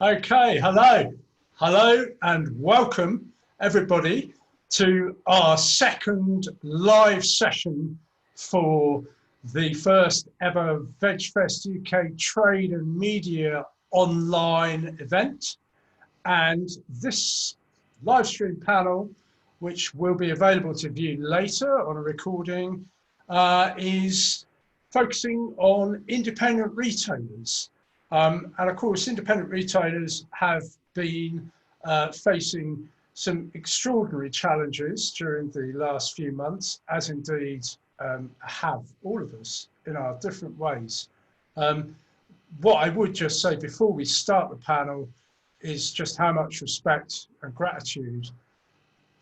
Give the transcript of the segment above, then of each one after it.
Okay, hello, and welcome everybody to our second live session for the first ever Vegfest UK Trade and Media online event. And this live stream panel, which will be available to view later on a recording, is focusing on independent retailers. And of course, independent retailers have been facing some extraordinary challenges during the last few months, as indeed have all of us in our different ways. What I would just say before we start the panel is just how much respect and gratitude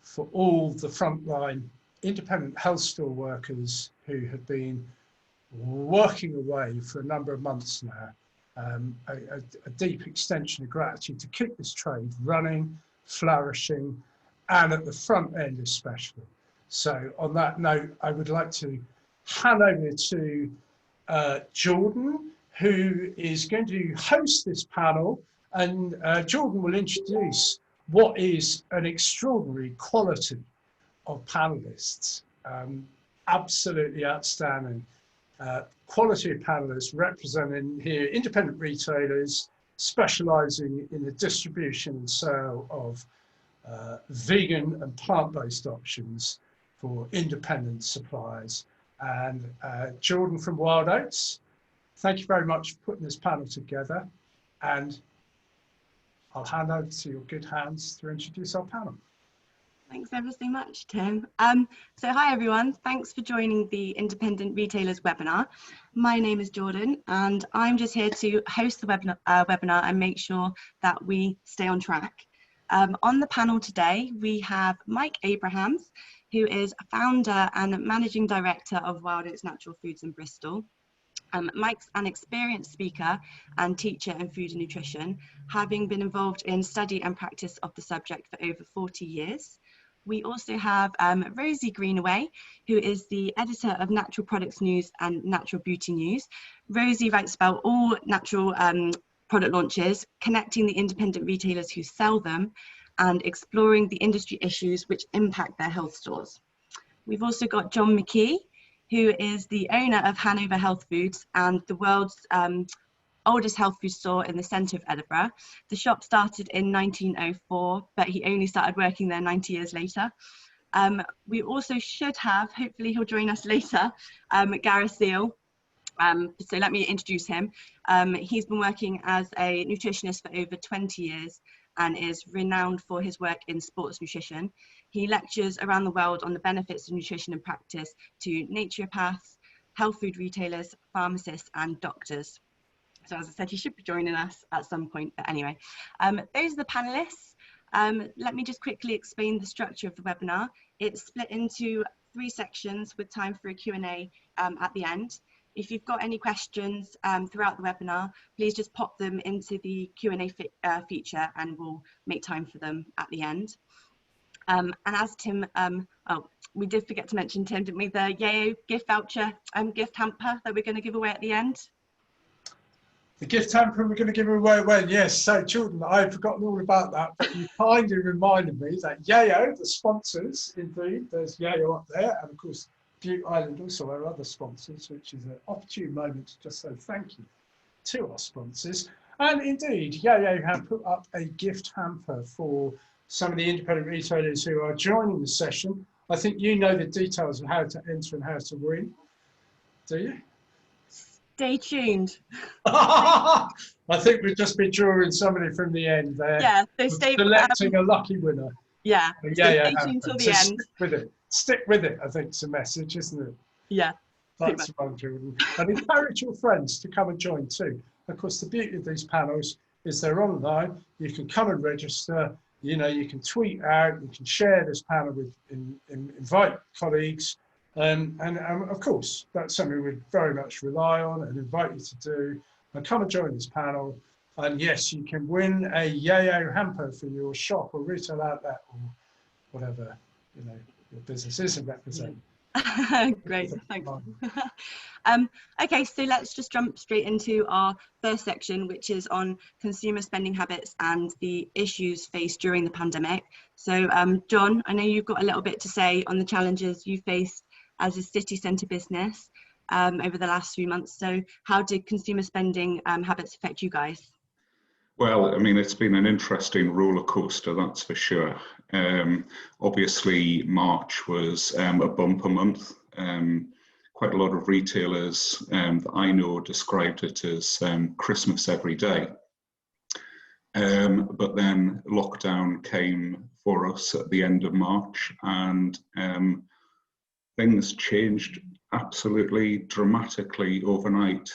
for all the frontline independent health store workers who have been working away for a number of months now. A deep extension of gratitude to keep this trade running, flourishing, and at the front end especially. So on that note, I would like to hand over to Jordan, who is going to host this panel, and Jordan will introduce what is an extraordinary quality of panelists. Absolutely outstanding. Quality of panelists representing here independent retailers specializing in the distribution and sale of vegan and plant-based options for independent suppliers. And Jordan from Wild Oats, thank you very much for putting this panel together, and I'll hand over to your good hands to introduce our panel. Thanks ever so much, Tim. So hi everyone, thanks for joining the Independent Retailers webinar. My name is Jordan and I'm just here to host the webinar and make sure that we stay on track. On the panel today, we have Mike Abrahams, who is founder and managing director of Wild Oats Natural Foods in Bristol. Mike's an experienced speaker and teacher in food and nutrition, having been involved in study and practice of the subject for over 40 years. We also have Rosie Greenaway, who is the editor of Natural Products News and Natural Beauty News. Rosie writes about all natural product launches, connecting the independent retailers who sell them and exploring the industry issues which impact their health stores. We've also got John McKee, who is the owner of Hanover Health Foods and the world's oldest health food store in the centre of Edinburgh. The shop started in 1904, but he only started working there 90 years later. We also should have, hopefully he'll join us later, Gareth Zeal. So let me introduce him. He's been working as a nutritionist for over 20 years and is renowned for his work in sports nutrition. He lectures around the world on the benefits of nutrition and practice to naturopaths, health food retailers, pharmacists and doctors. So as I said, he should be joining us at some point, but anyway, those are the panelists. Let me just quickly explain the structure of the webinar. It's split into 3 sections with time for a Q&A at the end. If you've got any questions throughout the webinar, please just pop them into the Q&A feature and we'll make time for them at the end. And as Tim, we did forget to mention, Tim, didn't we, the Yayo gift voucher gift hamper that we're going to give away at the end? The gift hamper we're going to give away when? Yes, so Jordan, I've forgotten all about that, but you kindly reminded me that Yayo, the sponsors, indeed, there's Yayo up there, and of course, Butte Island also our other sponsors, which is an opportune moment to just say thank you to our sponsors. And indeed, Yayo have put up a gift hamper for some of the independent retailers who are joining the session. I think you know the details of how to enter and how to win, do you? Stay tuned. I think we'll just be drawing somebody from the end there. Yeah, so stay selecting a lucky winner. Yeah, so stay tuned till the end. Stick with it. Stick with it, I think it's a message, isn't it? Yeah. That's fun, Jordan. And encourage your friends to come and join too. Of course, the beauty of these panels is they're online. You can come and register. You know, you can tweet out. You can share this panel with, invite colleagues. And of course, that's something we very much rely on and invite you to do. And come and join this panel. And yes, you can win a Yayo hamper for your shop or retail outlet or whatever, you know, your business is and represent. Great, thanks. Okay, so let's just jump straight into our first section, which is on consumer spending habits and the issues faced during the pandemic. So John, I know you've got a little bit to say on the challenges you faced as a city centre business over the last few months. So how did consumer spending habits affect you guys? Well, I mean, it's been an interesting roller coaster, that's for sure. Obviously, March was a bumper month. Quite a lot of retailers that I know described it as Christmas every day. But then lockdown came for us at the end of March, and things changed absolutely dramatically overnight.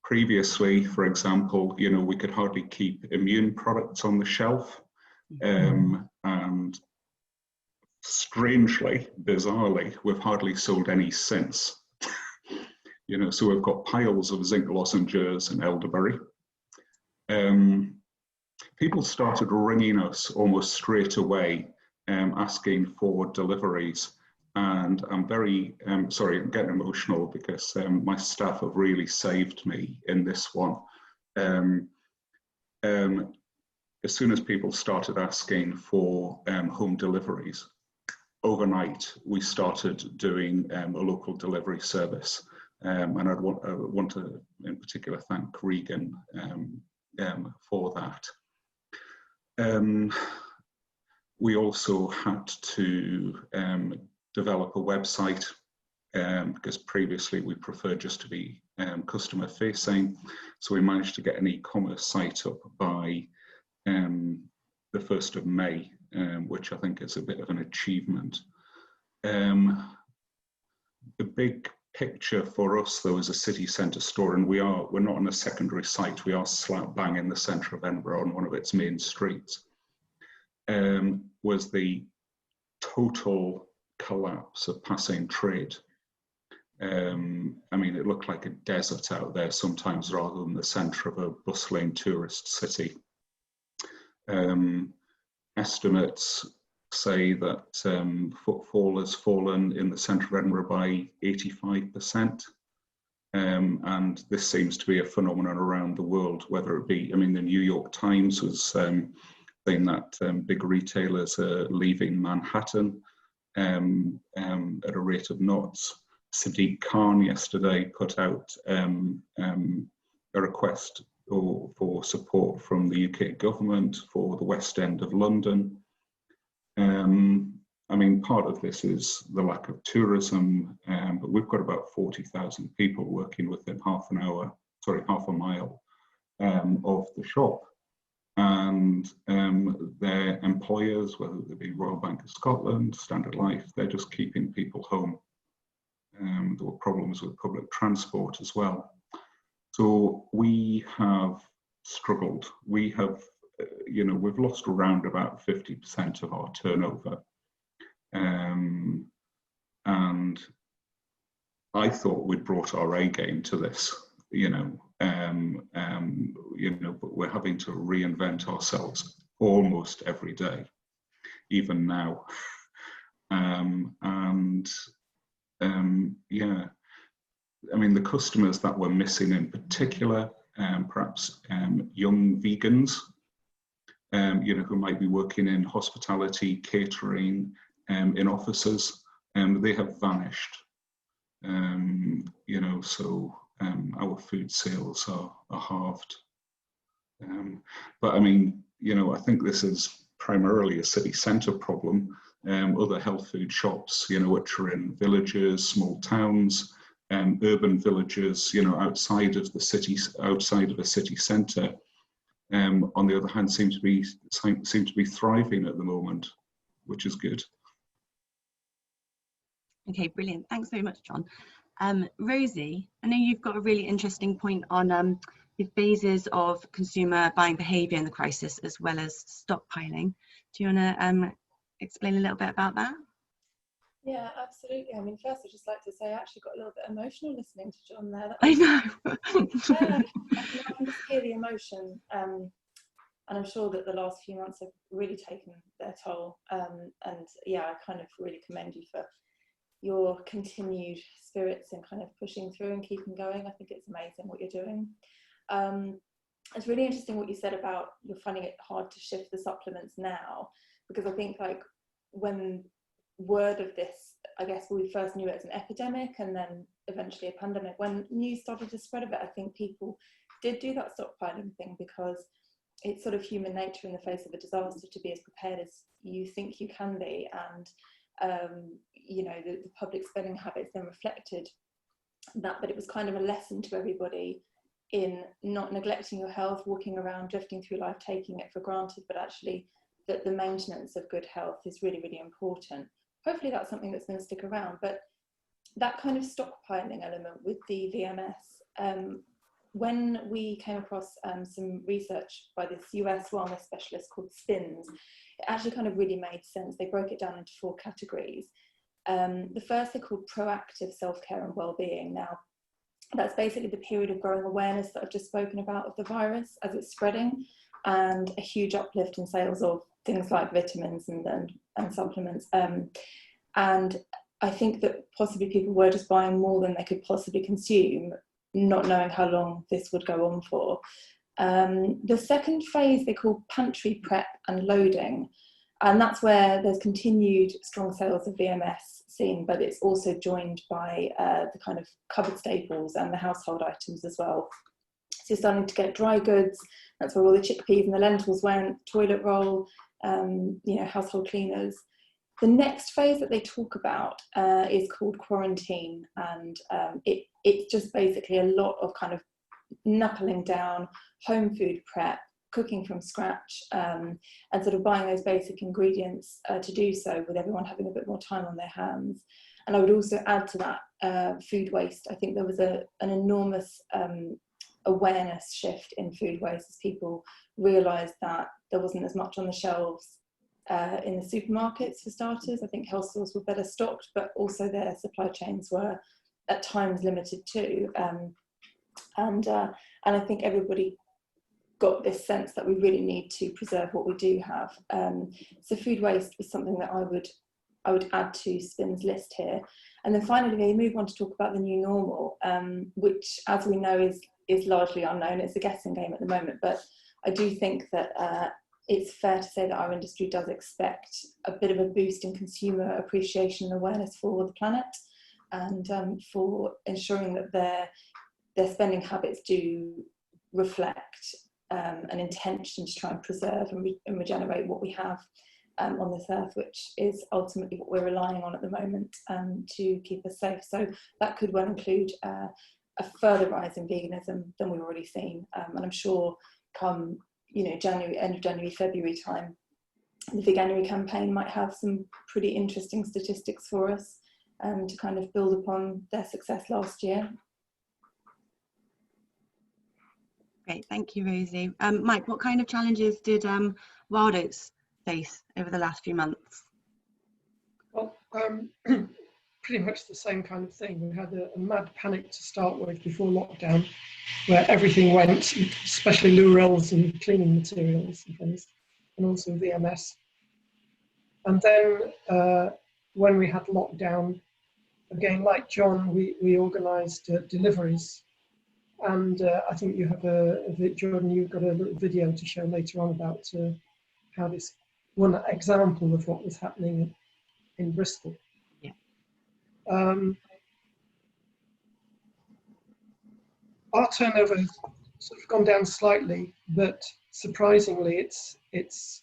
Previously, for example, you know, we could hardly keep immune products on the shelf, and strangely, bizarrely, we've hardly sold any since. You know, so we've got piles of zinc lozenges and elderberry. People started ringing us almost straight away, asking for deliveries. And I'm very, sorry, I'm getting emotional because my staff have really saved me in this one. As soon as people started asking for home deliveries, overnight we started doing a local delivery service. And I want to, in particular, thank Regan for that. We also had to develop a website because previously we preferred just to be customer facing. So we managed to get an e-commerce site up by the 1st of May, which I think is a bit of an achievement. The big picture for us though is a city centre store, and we're not on a secondary site, we are slap bang in the centre of Edinburgh on one of its main streets. Was the total collapse of passing trade. I mean, it looked like a desert out there sometimes rather than the centre of a bustling tourist city. Estimates say that footfall has fallen in the centre of Edinburgh by 85%. And this seems to be a phenomenon around the world, whether it be, I mean, the New York Times was saying that big retailers are leaving Manhattan at a rate of knots. Sadiq Khan yesterday put out a request for support from the UK government for the West End of London. I mean, part of this is the lack of tourism, but we've got about 40,000 people working within half a mile of the shop. And their employers, whether they be Royal Bank of Scotland, Standard Life, they're just keeping people home. There were problems with public transport as well. So we have struggled. We have, you know, we've lost around about 50% of our turnover. And I thought we'd brought our A game to this, you know, but we're having to reinvent ourselves almost every day, even now. Yeah, I mean, the customers that we're missing in particular, perhaps young vegans, you know, who might be working in hospitality, catering, in offices, they have vanished. You know, so our food sales are halved. But I mean, you know, I think this is primarily a city centre problem. Other health food shops, you know, which are in villages, small towns, urban villages, you know, outside of the cities, outside of a city centre, on the other hand, seem to be thriving at the moment, which is good. Okay, brilliant. Thanks very much, John. Rosie, I know you've got a really interesting point on the phases of consumer buying behaviour in the crisis, as well as stockpiling. Do you want to explain a little bit about that? Yeah, absolutely. I mean, first I'd just like to say I actually got a little bit emotional listening to John there. I know. Yeah, I can just hear the emotion. And I'm sure that the last few months have really taken their toll. And yeah, I kind of really commend you for your continued spirits and kind of pushing through and keeping going. I think it's amazing what you're doing. It's really interesting what you said about you're finding it hard to shift the supplements now, because I think like when word of this, I guess we first knew it as an epidemic and then eventually a pandemic, when news started to spread of it, I think people did do that stockpiling thing, because it's sort of human nature in the face of a disaster to be as prepared as you think you can be. And you know, the public spending habits then reflected that, but it was kind of a lesson to everybody in not neglecting your health, walking around, drifting through life, taking it for granted, but actually that the maintenance of good health is really, really important. Hopefully that's something that's going to stick around. But that kind of stockpiling element with the VMS, when we came across some research by this US wellness specialist called SPINS, it actually kind of really made sense. They broke it down into 4 categories. The first they're called proactive self-care and well-being. Now, that's basically the period of growing awareness that I've just spoken about of the virus as it's spreading, and a huge uplift in sales of things like vitamins and supplements. And I think that possibly people were just buying more than they could possibly consume, not knowing how long this would go on for. The second phase they call pantry prep and loading, and that's where there's continued strong sales of VMS seen, but it's also joined by the kind of cupboard staples and the household items as well. So you're starting to get dry goods. That's where all the chickpeas and the lentils went, toilet roll, you know, household cleaners. The next phase that they talk about is called quarantine, and it's just basically a lot of kind of knuckling down, home food prep, cooking from scratch, and sort of buying those basic ingredients to do so, with everyone having a bit more time on their hands. And I would also add to that food waste. I think there was an enormous awareness shift in food waste as people realised that there wasn't as much on the shelves in the supermarkets for starters. I think health stores were better stocked, but also their supply chains were at times limited too. And I think everybody got this sense that we really need to preserve what we do have. So food waste was something that I would add to SPIN's list here. And then finally, they move on to talk about the new normal, which, as we know, is largely unknown. It's a guessing game at the moment, but I do think that it's fair to say that our industry does expect a bit of a boost in consumer appreciation and awareness for the planet, and for ensuring that their spending habits do reflect an intention to try and preserve and regenerate what we have on this earth, which is ultimately what we're relying on at the moment to keep us safe. So that could well include a further rise in veganism than we've already seen. And I'm sure come, you know, end of January, February time, the Veganuary campaign might have some pretty interesting statistics for us to kind of build upon their success last year. Great, thank you, Rosie. Mike, what kind of challenges did Wild Oats face over the last few months? Well, pretty much the same kind of thing. We had a mad panic to start with before lockdown, where everything went, especially lurels and cleaning materials and things, and also VMS. And then when we had lockdown, again, like John, we organised deliveries. And I think you have Jordan, you've got a little video to show later on about how this one example of what was happening in Bristol. Yeah. Our turnover has sort of gone down slightly, but surprisingly, it's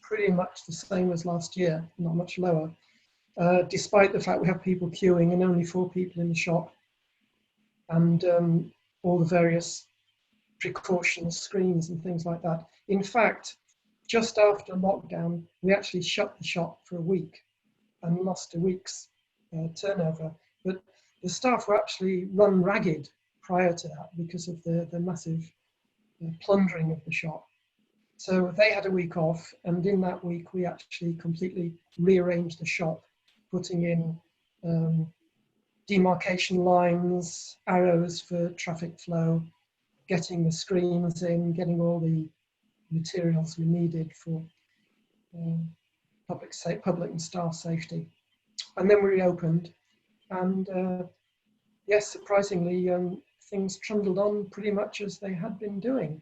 pretty much the same as last year, not much lower, despite the fact we have people queuing and only 4 people in the shop, and all the various precautions, screens and things like that. In fact, just after lockdown, we actually shut the shop for a week and lost a week's turnover. But the staff were actually run ragged prior to that because of the massive plundering of the shop. So they had a week off, and in that week we actually completely rearranged the shop, putting in demarcation lines, arrows for traffic flow, getting the screens in, getting all the materials we needed for public and staff safety. and then we reopened, and yes, surprisingly, things trundled on pretty much as they had been doing,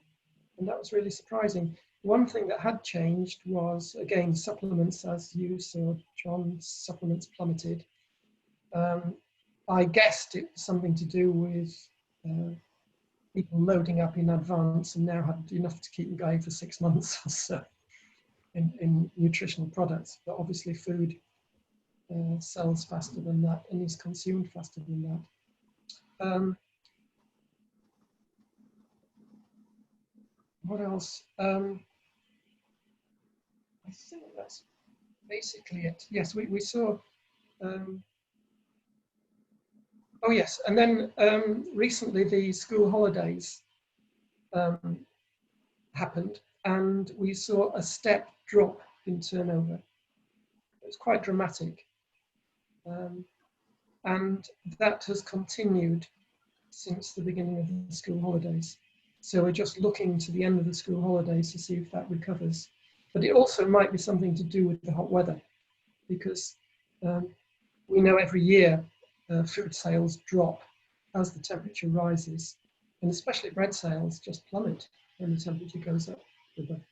and that was really surprising. One thing that had changed was, again, supplements, as you saw, John, supplements plummeted. I guessed it was something to do with people loading up in advance and now had enough to keep them going for 6 months or so in nutritional products. But obviously food sells faster than that and is consumed faster than that. What else? I think that's basically it. Yes, we saw, oh yes, and then recently the school holidays happened and we saw a step drop in turnover. It was quite dramatic. And that has continued since the beginning of the school holidays. So we're just looking to the end of the school holidays to see if that recovers. But it also might be something to do with the hot weather, because we know every year food sales drop as the temperature rises, and especially bread sales just plummet when the temperature goes up above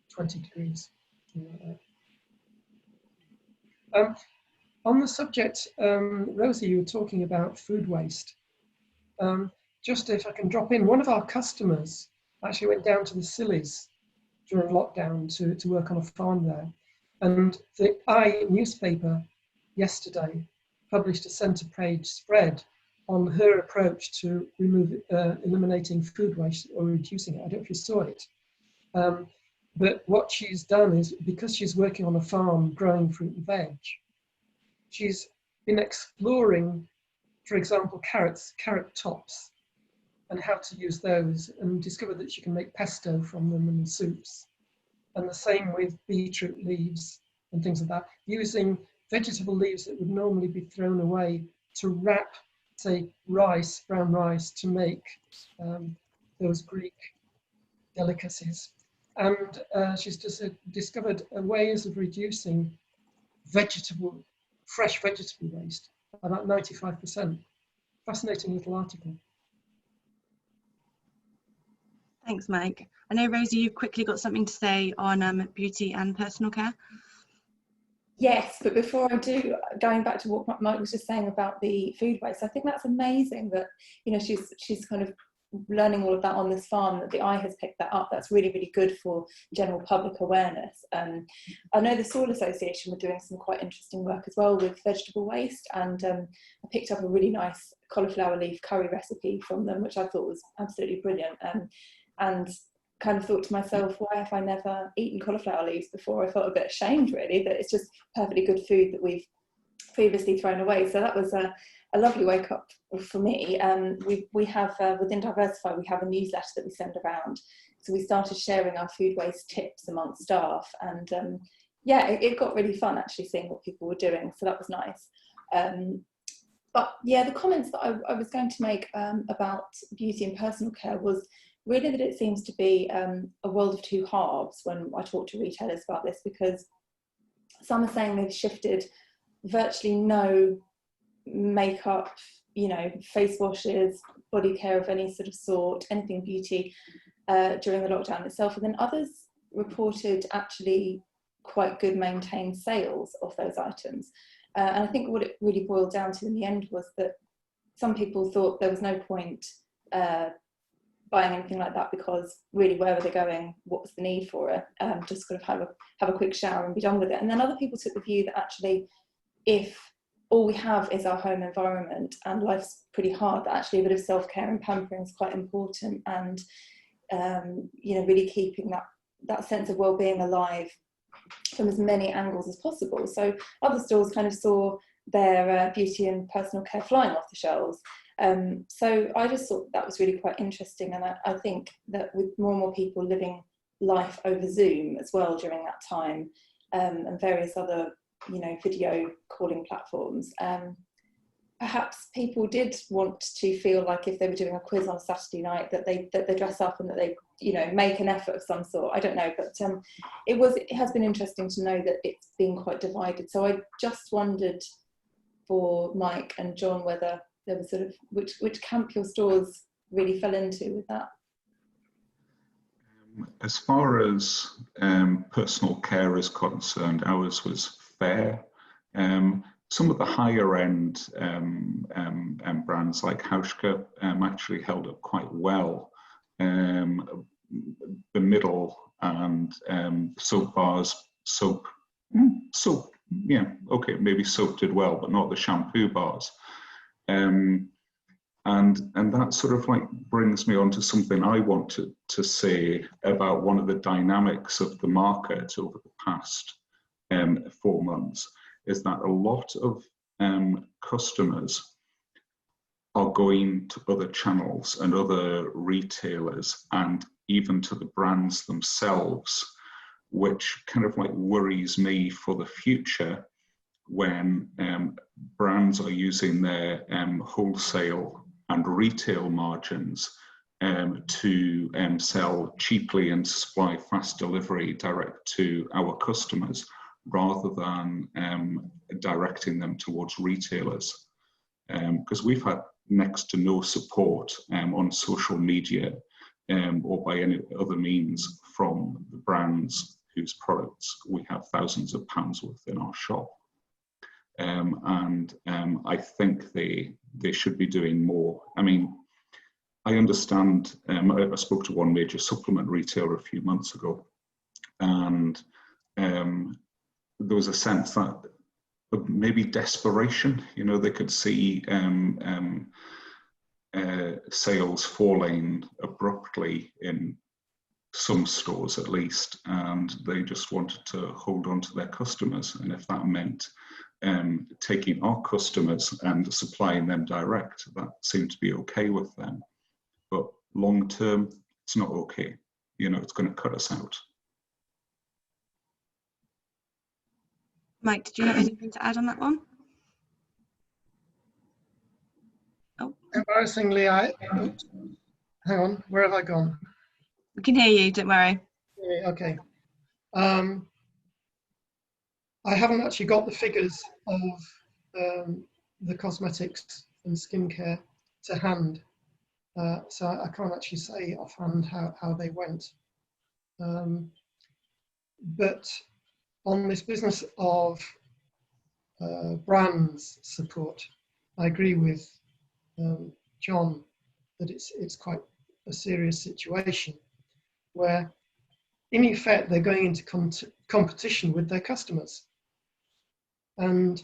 20 degrees. On the subject, Rosie, you were talking about food waste. Just if I can drop in, one of our customers actually went down to the Seales during lockdown to work on a farm there. And the newspaper yesterday published a centre page spread on her approach to eliminating food waste or reducing it. I don't know if you saw it. But what she's done is, because she's working on a farm growing fruit and veg, she's been exploring, for example, carrot tops and how to use those, and discovered that she can make pesto from them and soups. And the same with beetroot leaves and things like that, using vegetable leaves that would normally be thrown away to wrap, say, rice, brown rice, to make those Greek delicacies. And she's just discovered ways of reducing fresh vegetable waste, about 95%. Fascinating little article. Thanks, Mike. I know, Rosie, you've quickly got something to say on beauty and personal care. Yes, but before I do, going back to what Mike was just saying about the food waste, I think that's amazing that, you know, she's kind of learning all of that on this farm, that the eye has picked that up. That's really, really good for general public awareness. I know the Seale Association were doing some quite interesting work as well with vegetable waste, and I picked up a really nice cauliflower leaf curry recipe from them, which I thought was absolutely brilliant. And kind of thought to myself, why have I never eaten cauliflower leaves before? I felt a bit ashamed, really, that it's just perfectly good food that we've previously thrown away. So that was a lovely wake up for me. We have, within Diversify, we have a newsletter that we send around. So we started sharing our food waste tips amongst staff. And yeah, it got really fun actually seeing what people were doing. So that was nice. But yeah, the comments that I was going to make about beauty and personal care was really that it seems to be a world of two halves when I talk to retailers about this, because some are saying they've shifted virtually no makeup, you know, face washes, body care of any sort of sort, anything beauty during the lockdown itself. And then others reported actually quite good maintained sales of those items. And I think what it really boiled down to in the end was that some people thought there was no point buying anything like that, because really, where were they going? What was the need for it? Just sort of have a quick shower and be done with it. And then other people took the view that actually, if all we have is our home environment and life's pretty hard, that actually a bit of self-care and pampering is quite important, and you know, really keeping that sense of well-being alive from as many angles as possible. So other stores kind of saw their beauty and personal care flying off the shelves. So I just thought that was really quite interesting, and I think that with more and more people living life over Zoom as well during that time, and various other, you know, video calling platforms, perhaps people did want to feel like if they were doing a quiz on a Saturday night that they dress up and that they, you know, make an effort of some sort. I don't know, but it has been interesting to know that it's been quite divided. So I just wondered for Mike and John whether there was sort of which camp your stores really fell into with that. As far as personal care is concerned, ours was fair. Some of the higher end brands like Hauschka actually held up quite well. The middle and soap bars, soap, yeah, okay, maybe soap did well, but not the shampoo bars. And that sort of like brings me on to something I wanted to say about one of the dynamics of the market over the past 4 months, is that a lot of customers are going to other channels and other retailers and even to the brands themselves, which kind of like worries me for the future when brands are using their wholesale and retail margins to sell cheaply and supply fast delivery direct to our customers, rather than directing them towards retailers. Because we've had next to no support on social media or by any other means from the brands whose products we have thousands of pounds worth in our shop. I think they should be doing more. I mean, I understand, I spoke to one major supplement retailer a few months ago, and there was a sense that maybe desperation, you know, they could see sales falling abruptly in some stores at least, and they just wanted to hold on to their customers. And if that meant taking our customers and supplying them direct, that seemed to be okay with them. But long term, it's not okay. You know, it's going to cut us out. Mike, did you have anything to add on that one? Oh, Embarrassingly, hang on, where have I gone? we can hear you, don't worry. Okay. I haven't actually got the figures of the cosmetics and skincare to hand, so I can't actually say offhand how they went. But on this business of brands support, I agree with John that it's quite a serious situation where, in effect, they're going into competition with their customers. And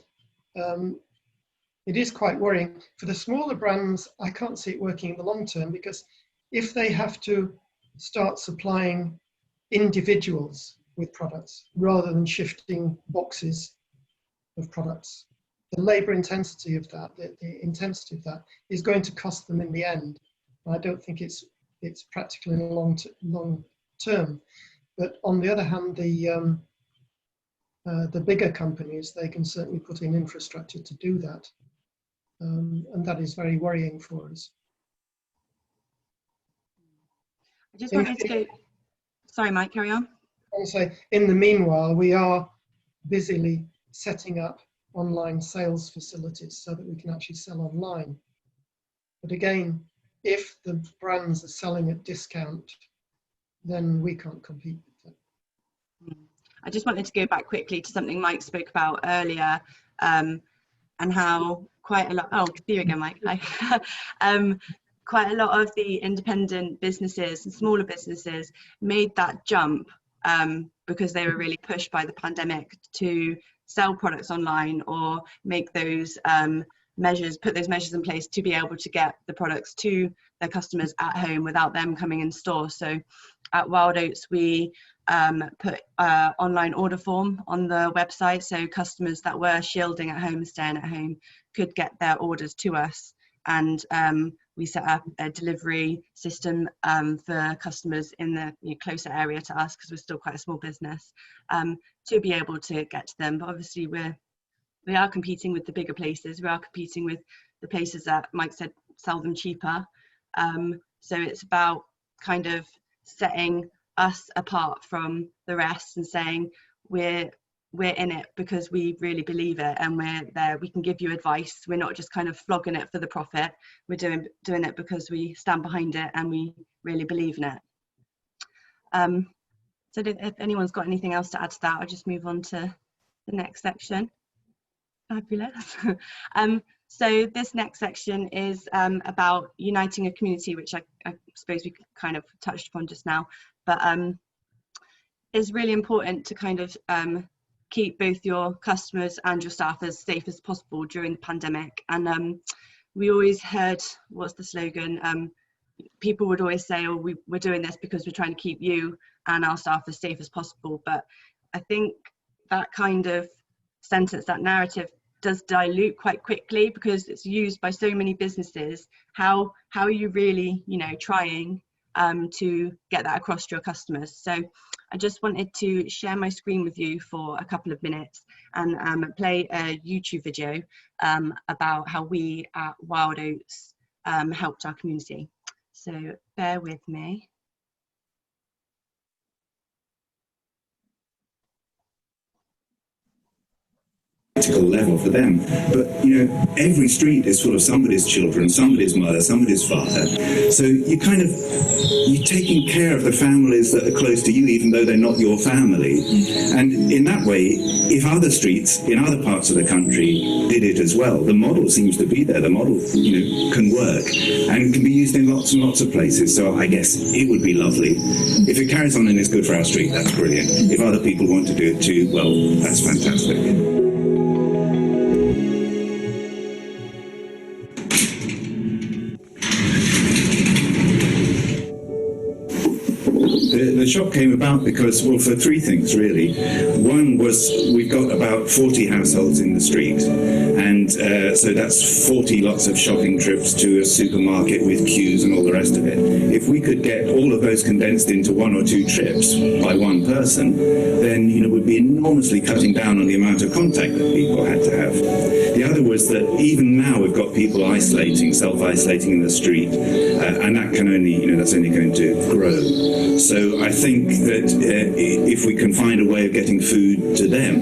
it is quite worrying. For the smaller brands, I can't see it working in the long term, because if they have to start supplying individuals with products rather than shifting boxes of products, the labour intensity of that, the intensity of that is going to cost them in the end. I don't think it's practical in the long term. But on the other hand, the bigger companies, they can certainly put in infrastructure to do that. And that is very worrying for us. I just wanted to go, sorry Mike, carry on. I want to say, in the meanwhile, we are busily setting up online sales facilities so that we can actually sell online. But again, if the brands are selling at discount, then we can't compete with them. I just wanted to go back quickly to something Mike spoke about earlier, and how quite a lot, oh, see you again, Mike. Quite a lot of the independent businesses and smaller businesses made that jump because they were really pushed by the pandemic to sell products online or make those measures, put those measures in place to be able to get the products to their customers at home without them coming in store. So at Wild Oats, we put online order form on the website, so customers that were shielding at home, staying at home, could get their orders to us. And we set up a delivery system for customers in the closer area to us, because we're still quite a small business, to be able to get to them. But obviously we are competing with the bigger places. We are competing with the places that Mike said sell them cheaper. So it's about kind of setting us apart from the rest and saying we're in it because we really believe it, and we're there, we can give you advice. We're not just kind of flogging it for the profit. We're doing it because we stand behind it and we really believe in it. So if anyone's got anything else to add to that, I'll just move on to the next section. Fabulous. So this next section is about uniting a community, which I suppose we kind of touched upon just now, but it's really important to kind of keep both your customers and your staff as safe as possible during the pandemic. And we always heard, what's the slogan? People would always say, oh, we're doing this because we're trying to keep you and our staff as safe as possible. But I think that kind of sentence, that narrative, does dilute quite quickly because it's used by so many businesses. How are you really, trying to get that across to your customers? So I just wanted to share my screen with you for a couple of minutes and play a YouTube video about how we at Wild Oats helped our community. So bear with me. Level for them, but every street is full of somebody's children, somebody's mother, somebody's father, so you're taking care of the families that are close to you, even though they're not your family. And in that way, if other streets in other parts of the country did it as well, the model seems to be there. The model can work and can be used in lots and lots of places. So I guess it would be lovely if it carries on and is good for our street. That's brilliant. If other people want to do it too, well, that's fantastic. The shop came about because, well, for three things really. One was we've got about 40 households in the street, and so that's 40 lots of shopping trips to a supermarket with queues and all the rest of it. If we could get all of those condensed into 1 or 2 trips by one person, then we'd be enormously cutting down on the amount of contact that people had to have. The other was that even now we've got people self-isolating in the street, and that can only, that's only going to grow. So I think that if we can find a way of getting food to them,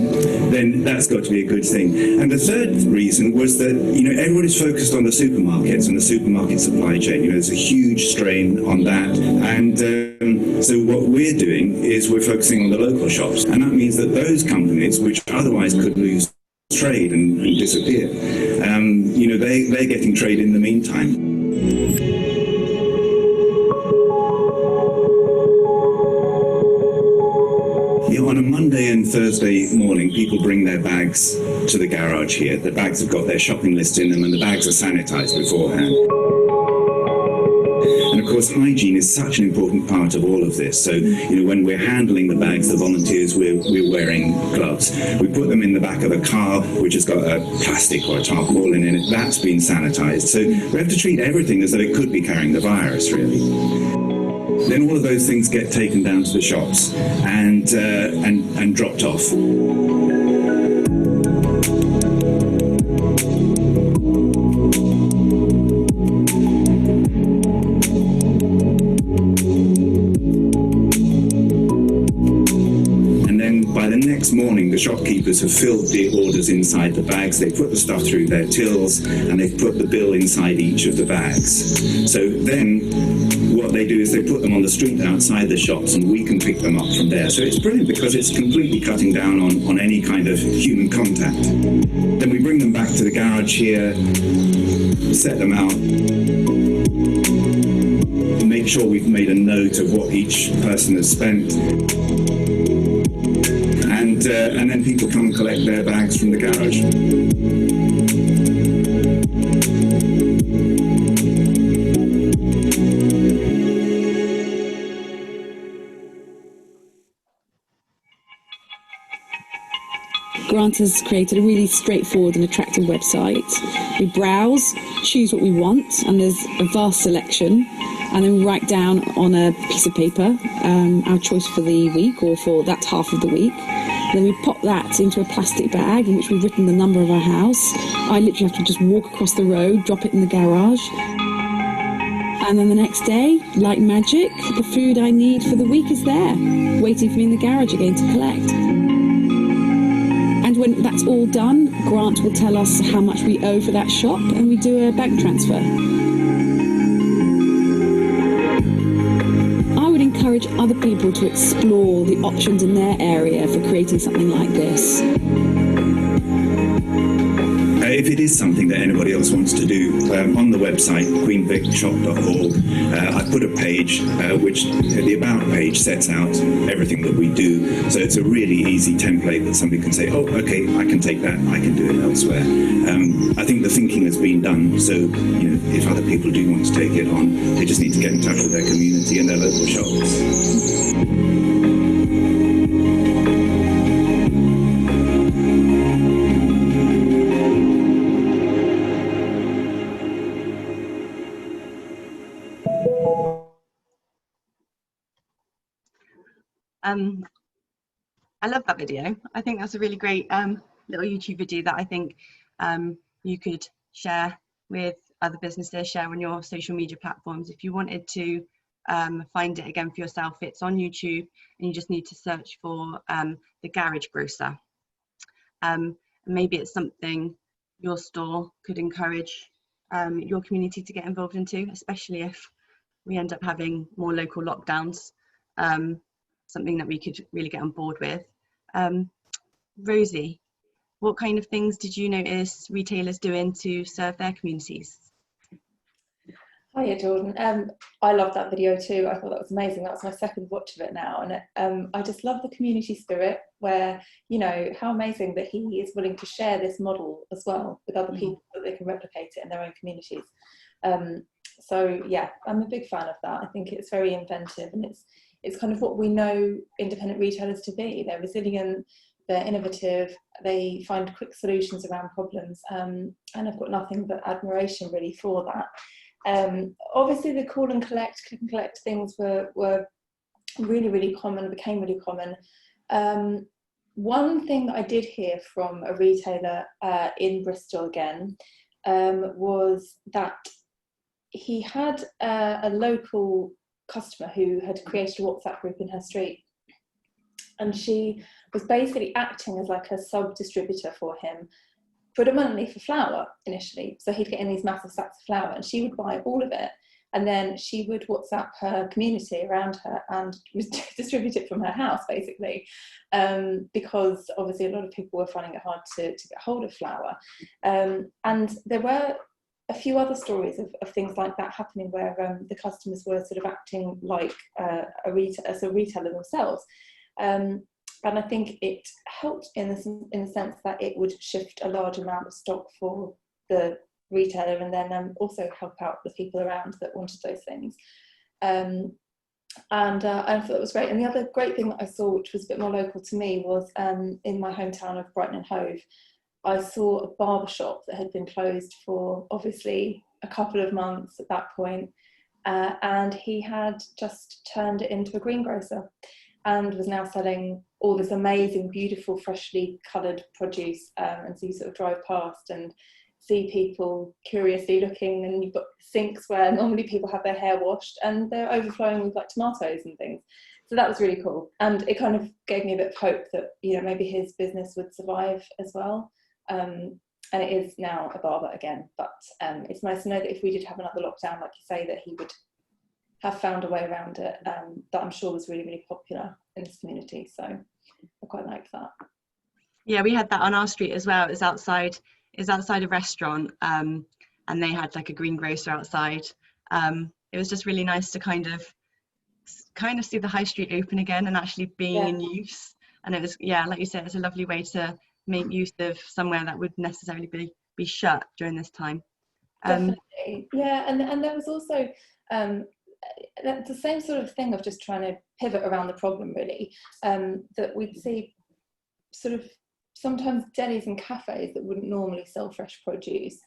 then that's got to be a good thing. And the third reason was that, everybody's focused on the supermarkets and the supermarket supply chain. There's a huge strain on that. And so what we're doing is we're focusing on the local shops. And that means that those companies, which otherwise could lose trade and disappear, they're getting trade in the meantime. On a Monday and Thursday morning, people bring their bags to the garage here. The bags have got their shopping list in them and the bags are sanitized beforehand. And of course, hygiene is such an important part of all of this. So, when we're handling the bags, the volunteers, we're wearing gloves. We put them in the back of a car, which has got a plastic or a tarpaulin in it. That's been sanitized. So we have to treat everything as though it could be carrying the virus, really. Then all of those things get taken down to the shops and dropped off. And then by the next morning, the shopkeepers have filled the orders inside the bags. They put the stuff through their tills and they've put the bill inside each of the bags. So then what they do is they put them on the street outside the shops and we can pick them up from there. So it's brilliant because it's completely cutting down on any kind of human contact. Then we bring them back to the garage here, set them out, make sure we've made a note of what each person has spent, and then people come and collect their bags from the garage. Grant has created a really straightforward and attractive website. We browse, choose what we want, and there's a vast selection, and then we write down on a piece of paper our choice for the week or for that half of the week. Then we pop that into a plastic bag in which we've written the number of our house. I literally have to just walk across the road, drop it in the garage. And then the next day, like magic, the food I need for the week is there, waiting for me in the garage again to collect. And when that's all done, Grant will tell us how much we owe for that shop, and we do a bank transfer. I would encourage other people to explore the options in their area for creating something like this. If it is something that anybody else wants to do, on the website, queenvicshop.org, I put a page which the About page sets out everything that we do. So it's a really easy template that somebody can say, oh, okay, I can take that, I can do it elsewhere. I think the thinking has been done, so if other people do want to take it on, they just need to get in touch with their community and their local shops. I love that video. I think that's a really great little YouTube video that I think you could share with other businesses, share on your social media platforms. If you wanted to find it again for yourself, it's on YouTube, and you just need to search for the Garage Grocer. Maybe it's something your store could encourage your community to get involved into, especially if we end up having more local lockdowns. Something that we could really get on board with. Rosie, what kind of things did you notice retailers doing to serve their communities? Hiya, Jordan. I loved that video too. I thought that was amazing. That was my second watch of it now, and I just love the community spirit where, how amazing that he is willing to share this model as well with other people, that they can replicate it in their own communities. So yeah, I'm a big fan of that. I think it's very inventive, and it's kind of what we know independent retailers to be. They're resilient, they're innovative, they find quick solutions around problems, and I've got nothing but admiration really for that. Obviously the click and collect things were really, really common, became really common. One thing that I did hear from a retailer in Bristol again was that he had a local customer who had created a WhatsApp group in her street, and she was basically acting as like a sub-distributor for him, predominantly for flour initially. So he'd get in these massive sacks of flour, and she would buy all of it, and then she would WhatsApp her community around her and distribute it from her house, basically, because obviously a lot of people were finding it hard to get hold of flour. And there were a few other stories of things like that happening, where the customers were sort of acting like a retailer themselves. And I think it helped in the sense that it would shift a large amount of stock for the retailer, and then also help out the people around that wanted those things. And I thought that was great. And the other great thing that I saw, which was a bit more local to me, was in my hometown of Brighton and Hove, I saw a barber shop that had been closed for obviously a couple of months at that point, and he had just turned it into a greengrocer and was now selling all this amazing, beautiful, freshly coloured produce. And so you sort of drive past and see people curiously looking, and you've got sinks where normally people have their hair washed, and they're overflowing with like tomatoes and things. So that was really cool, and it kind of gave me a bit of hope that maybe his business would survive as well. And it is now a barber again, but it's nice to know that if we did have another lockdown, like you say, that he would have found a way around it, that I'm sure was really, really popular in this community. So I quite liked that. Yeah, we had that on our street as well. It's outside a restaurant, and they had like a greengrocer outside. It was just really nice to kind of see the high street open again and actually being in use. And it was, like you said, it's a lovely way to make use of somewhere that would necessarily be shut during this time. Definitely. Yeah, and there was also the same sort of thing of just trying to pivot around the problem, really, that we'd see sort of sometimes delis and cafes that wouldn't normally sell fresh produce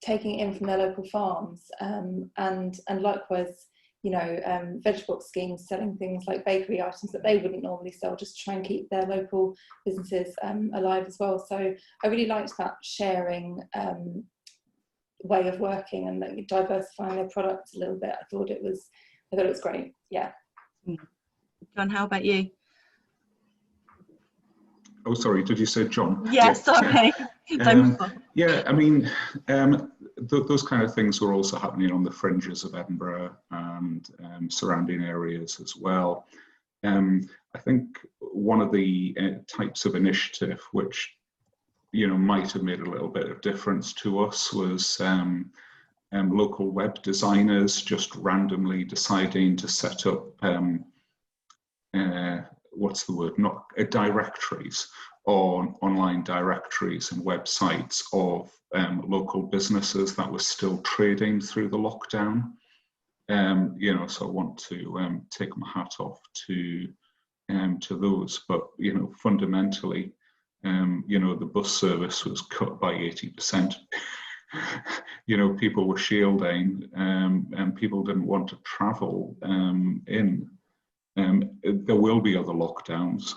taking it in from their local farms, and likewise you know, veg box schemes, selling things like bakery items that they wouldn't normally sell, just to try and keep their local businesses alive as well. So I really liked that sharing way of working and like diversifying their products a little bit. I thought it was great. Yeah. John, how about you? Oh, sorry, did you say John? Yeah, sorry. Yeah, I mean, those kind of things were also happening on the fringes of Edinburgh and surrounding areas as well. I think one of the types of initiative which, you know, might have made a little bit of difference to us was local web designers just randomly deciding to set up what's the word? Not directories, or online directories and websites of local businesses that were still trading through the lockdown. You know, so I want to take my hat off to those. But you know, fundamentally, you know, the bus service was cut by 80%. You know, people were shielding, and people didn't want to travel in. There will be other lockdowns.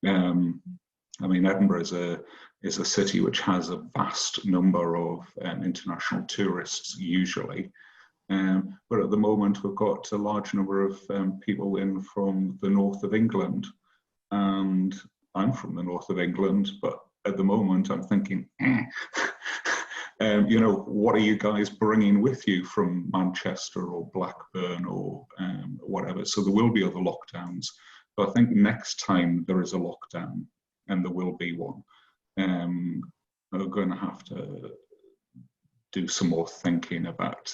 I mean, Edinburgh is a city which has a vast number of international tourists usually, but at the moment we've got a large number of people in from the north of England, and I'm from the north of England, but at the moment I'm thinking, you know, what are you guys bringing with you from Manchester or Blackburn or whatever? So there will be other lockdowns. But I think next time there is a lockdown, and there will be one, we're going to have to do some more thinking about,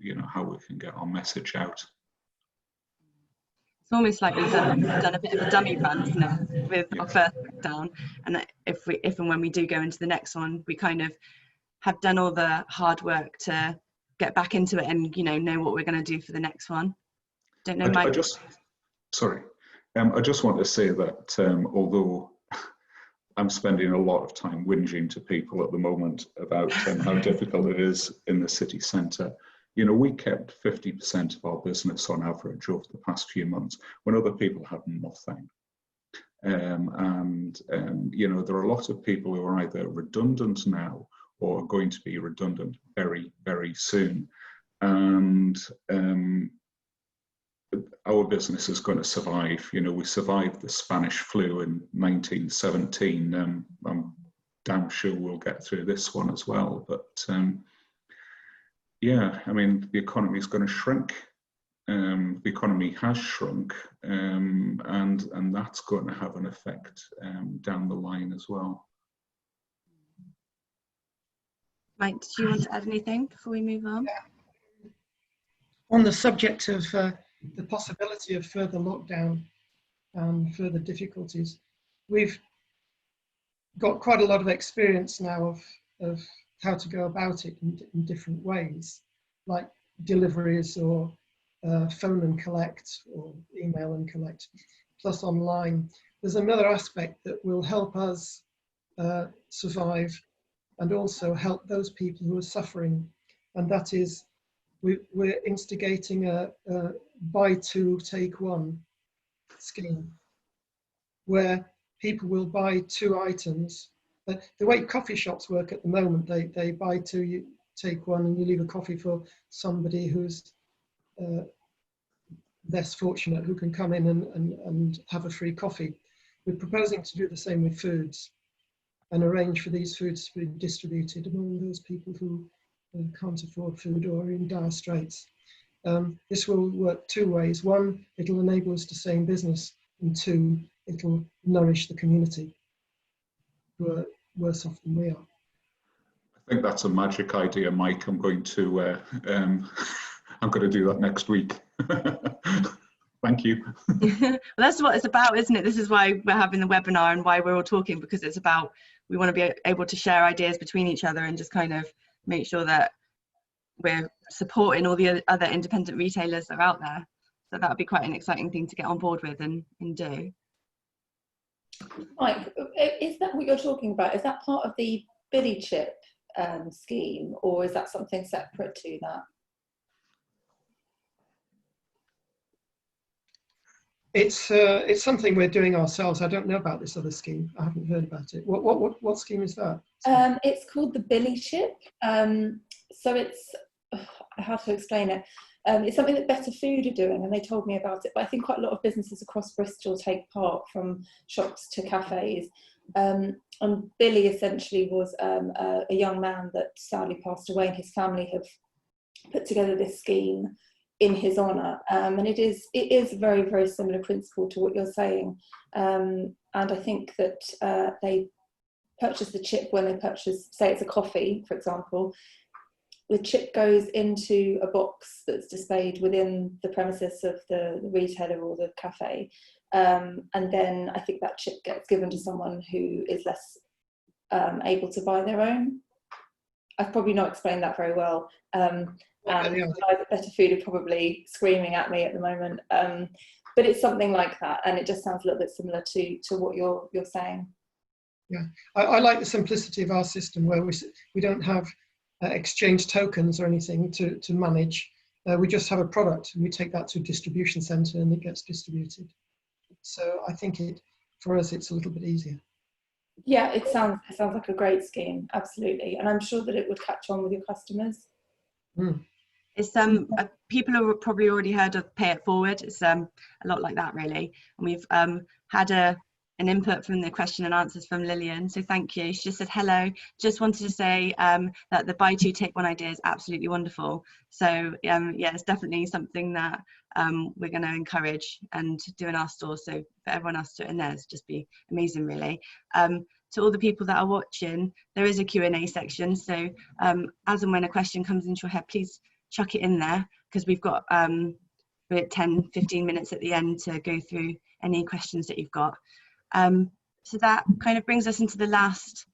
you know, how we can get our message out. It's almost like we've done a bit of a dummy run, isn't it, with our first lockdown, and that if and when we do go into the next one, we kind of have done all the hard work to get back into it and, you know what we're going to do for the next one. Don't know, Mike. I just want to say that although I'm spending a lot of time whinging to people at the moment about how difficult it is in the city centre, you know, we kept 50% of our business on average over the past few months when other people had nothing. You know, there are a lot of people who are either redundant now or are going to be redundant very, very soon. And our business is going to survive. You know, we survived the Spanish flu in 1917. I'm damn sure we'll get through this one as well. But yeah, I mean, the economy is going to shrink. The economy has shrunk, and that's going to have an effect down the line as well. Mike, did you want to add anything before we move on? On the subject of the possibility of further lockdown and further difficulties, we've got quite a lot of experience now of how to go about it in different ways, like deliveries or phone and collect or email and collect, plus online. There's another aspect that will help us survive and also help those people who are suffering, and that is we're instigating a buy two, take one scheme, where people will buy two items. The way coffee shops work at the moment, they buy two, you take one, and you leave a coffee for somebody who's less fortunate, who can come in and have a free coffee. We're proposing to do the same with foods and arrange for these foods to be distributed among those people who can't afford food or are in dire straits. This will work two ways. One, it'll enable us to stay in business, and two, it'll nourish the community who are worse off than we are. I think that's a magic idea, Mike. I'm going to do that next week. Thank you. Well, that's what it's about, isn't it? This is why we're having the webinar and why we're all talking, because it's about, we want to be able to share ideas between each other and just kind of make sure that we're supporting all the other independent retailers that are out there. So that would be quite an exciting thing to get on board with and do. Mike, is that what you're talking about? Is that part of the Biddy Chip scheme, or is that something separate to that? It's something we're doing ourselves. I don't know about this other scheme. I haven't heard about it. What scheme is that? It's called the Billy Chip. So it's, how to explain it? It's something that Better Food are doing, and they told me about it. But I think quite a lot of businesses across Bristol take part, from shops to cafes. And Billy essentially was a young man that sadly passed away, and his family have put together this scheme in his honour, and it is a very, very similar principle to what you're saying. And I think that they purchase the chip when they purchase, say it's a coffee, for example. The chip goes into a box that's displayed within the premises of the retailer or the cafe, and then I think that chip gets given to someone who is less able to buy their own. I've probably not explained that very well. And the guys at Better Food are probably screaming at me at the moment, but it's something like that, and it just sounds a little bit similar to what you're saying. Yeah, I like the simplicity of our system, where we don't have exchange tokens or anything to manage. We just have a product, and we take that to a distribution centre, and it gets distributed. So I think for us it's a little bit easier. Yeah, it sounds like a great scheme, absolutely, and I'm sure that it would catch on with your customers. It's people have probably already heard of Pay It Forward. It's a lot like that, really. And we've had an input from the question and answers from Lillian, so thank you. She just said hello. Just wanted to say that the buy two take one idea is absolutely wonderful. So yeah, it's definitely something that we're going to encourage and do in our store. So for everyone else to do it in theirs, just be amazing, really. To all the people that are watching, there is a Q&A section. So as and when a question comes into your head, please chuck it in there, because we've got 10-15 minutes at the end to go through any questions that you've got. So that kind of brings us into the last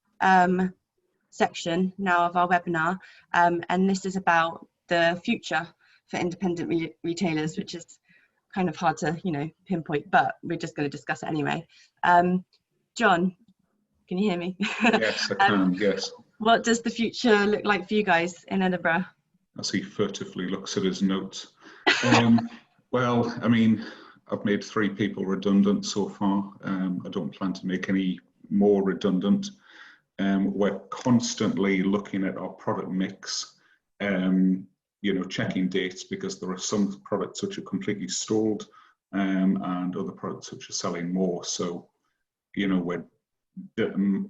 section now of our webinar, and this is about the future for independent retailers, which is kind of hard to pinpoint, but we're just going to discuss it anyway. John, can you hear me? Yes, I can. Yes. What does the future look like for you guys in Edinburgh? As he furtively looks at his notes. Well, I mean, I've made 3 people redundant so far. I don't plan to make any more redundant. We're constantly looking at our product mix, checking dates, because there are some products which are completely stalled, and other products which are selling more. So, we're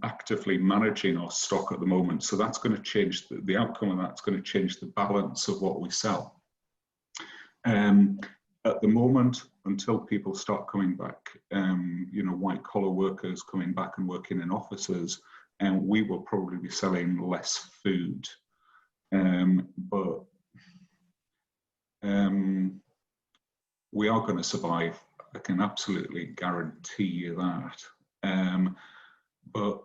actively managing our stock at the moment. So that's going to change, the outcome of that's going to change the balance of what we sell. At the moment, until people start coming back, white collar workers coming back and working in offices, and we will probably be selling less food. But we are going to survive. I can absolutely guarantee you that. But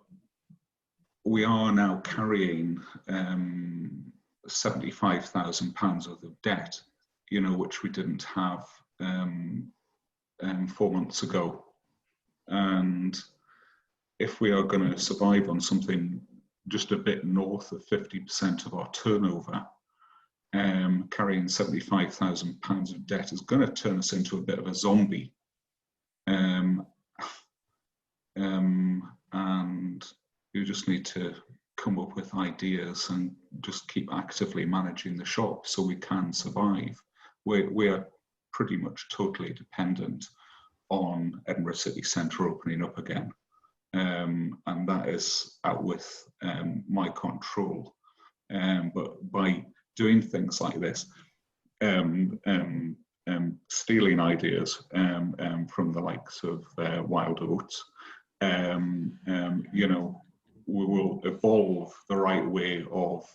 we are now carrying £75,000 worth of debt, which we didn't have 4 months ago. And if we are going to survive on something just a bit north of 50% of our turnover, carrying £75,000 of debt is going to turn us into a bit of a zombie. And you just need to come up with ideas and just keep actively managing the shop so we can survive. We are pretty much totally dependent on Edinburgh City Centre opening up again, and that is out with my control. But by doing things like this, stealing ideas from the likes of Wild Oats, we will evolve the right way of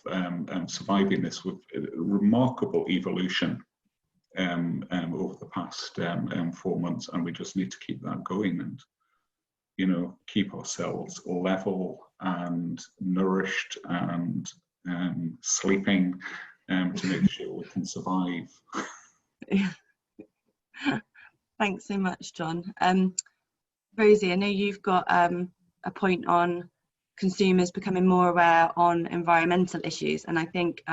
surviving this with remarkable evolution over the past 4 months, and we just need to keep that going and keep ourselves level and nourished and sleeping to make sure we can survive. Thanks so much, John. Rosie, I know you've got a point on consumers becoming more aware on environmental issues, and I think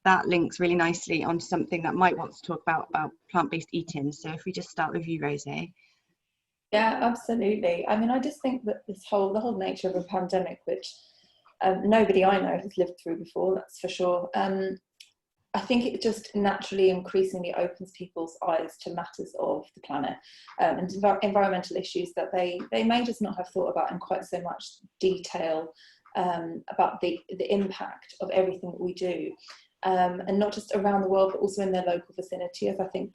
that links really nicely onto something that Mike wants to talk about plant-based eating. So if we just start with you, Rosie. Yeah, absolutely. I mean, I just think that the whole nature of a pandemic, which nobody I know has lived through before, that's for sure. I think it just naturally increasingly opens people's eyes to matters of the planet and environmental issues that they may just not have thought about in quite so much detail, about the impact of everything that we do, and not just around the world, but also in their local vicinity, as I think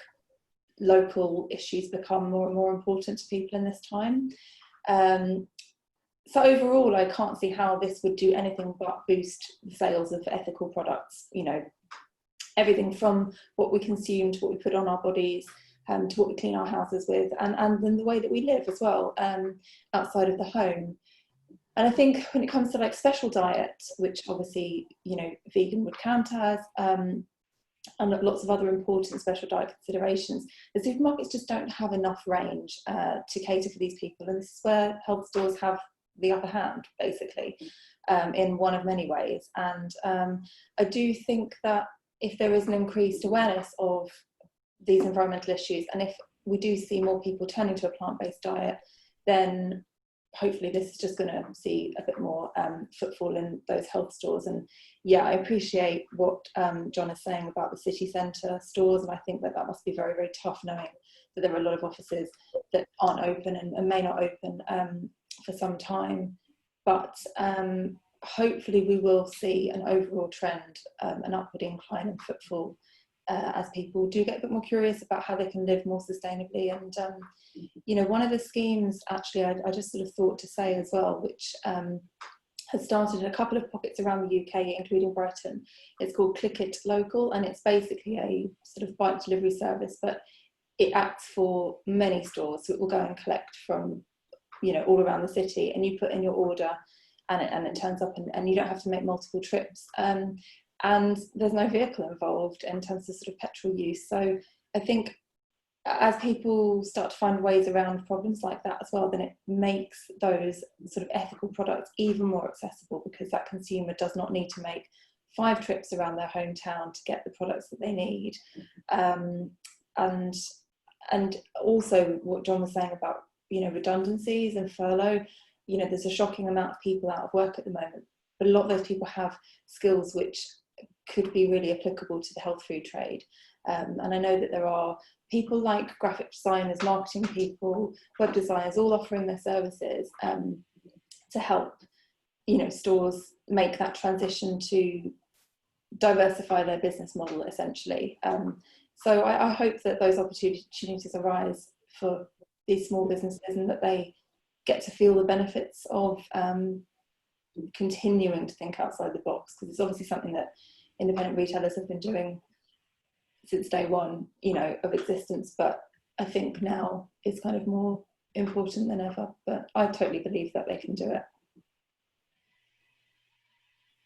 local issues become more and more important to people in this time. So overall, I can't see how this would do anything but boost the sales of ethical products. You know, everything from what we consume to what we put on our bodies, to what we clean our houses with, and then the way that we live as well, outside of the home. And I think when it comes to like special diet, which obviously, you know, vegan would count as, and lots of other important special diet considerations, the supermarkets just don't have enough range to cater for these people. And this is where health stores have the upper hand, basically, in one of many ways. And I do think that if there is an increased awareness of these environmental issues, and if we do see more people turning to a plant-based diet, then hopefully this is just going to see a bit more footfall in those health stores. And yeah, I appreciate what John is saying about the city centre stores, and I think that must be very, very tough, knowing that there are a lot of offices that aren't open and may not open for some time. But hopefully we will see an overall trend, an upward incline in footfall, as people do get a bit more curious about how they can live more sustainably. And you know, one of the schemes actually I just sort of thought to say as well, which has started in a couple of pockets around the UK, including Brighton. It's called Click It Local, and it's basically a sort of bike delivery service, but it acts for many stores. So it will go and collect from, you know, all around the city, and you put in your order and it turns up, and you don't have to make multiple trips. And there's no vehicle involved in terms of sort of petrol use. So I think as people start to find ways around problems like that as well, then it makes those sort of ethical products even more accessible, because that consumer does not need to make 5 trips around their hometown to get the products that they need. And also what John was saying about, you know, redundancies and furlough, you know, there's a shocking amount of people out of work at the moment, but a lot of those people have skills which could be really applicable to the health food trade. And I know that there are people like graphic designers, marketing people, web designers, all offering their services to help, you know, stores make that transition to diversify their business model, essentially. So I hope that those opportunities arise for these small businesses, and that they get to feel the benefits of continuing to think outside the box, because it's obviously something that independent retailers have been doing since day one, you know, of existence, but I think now it's kind of more important than ever. But I totally believe that they can do it.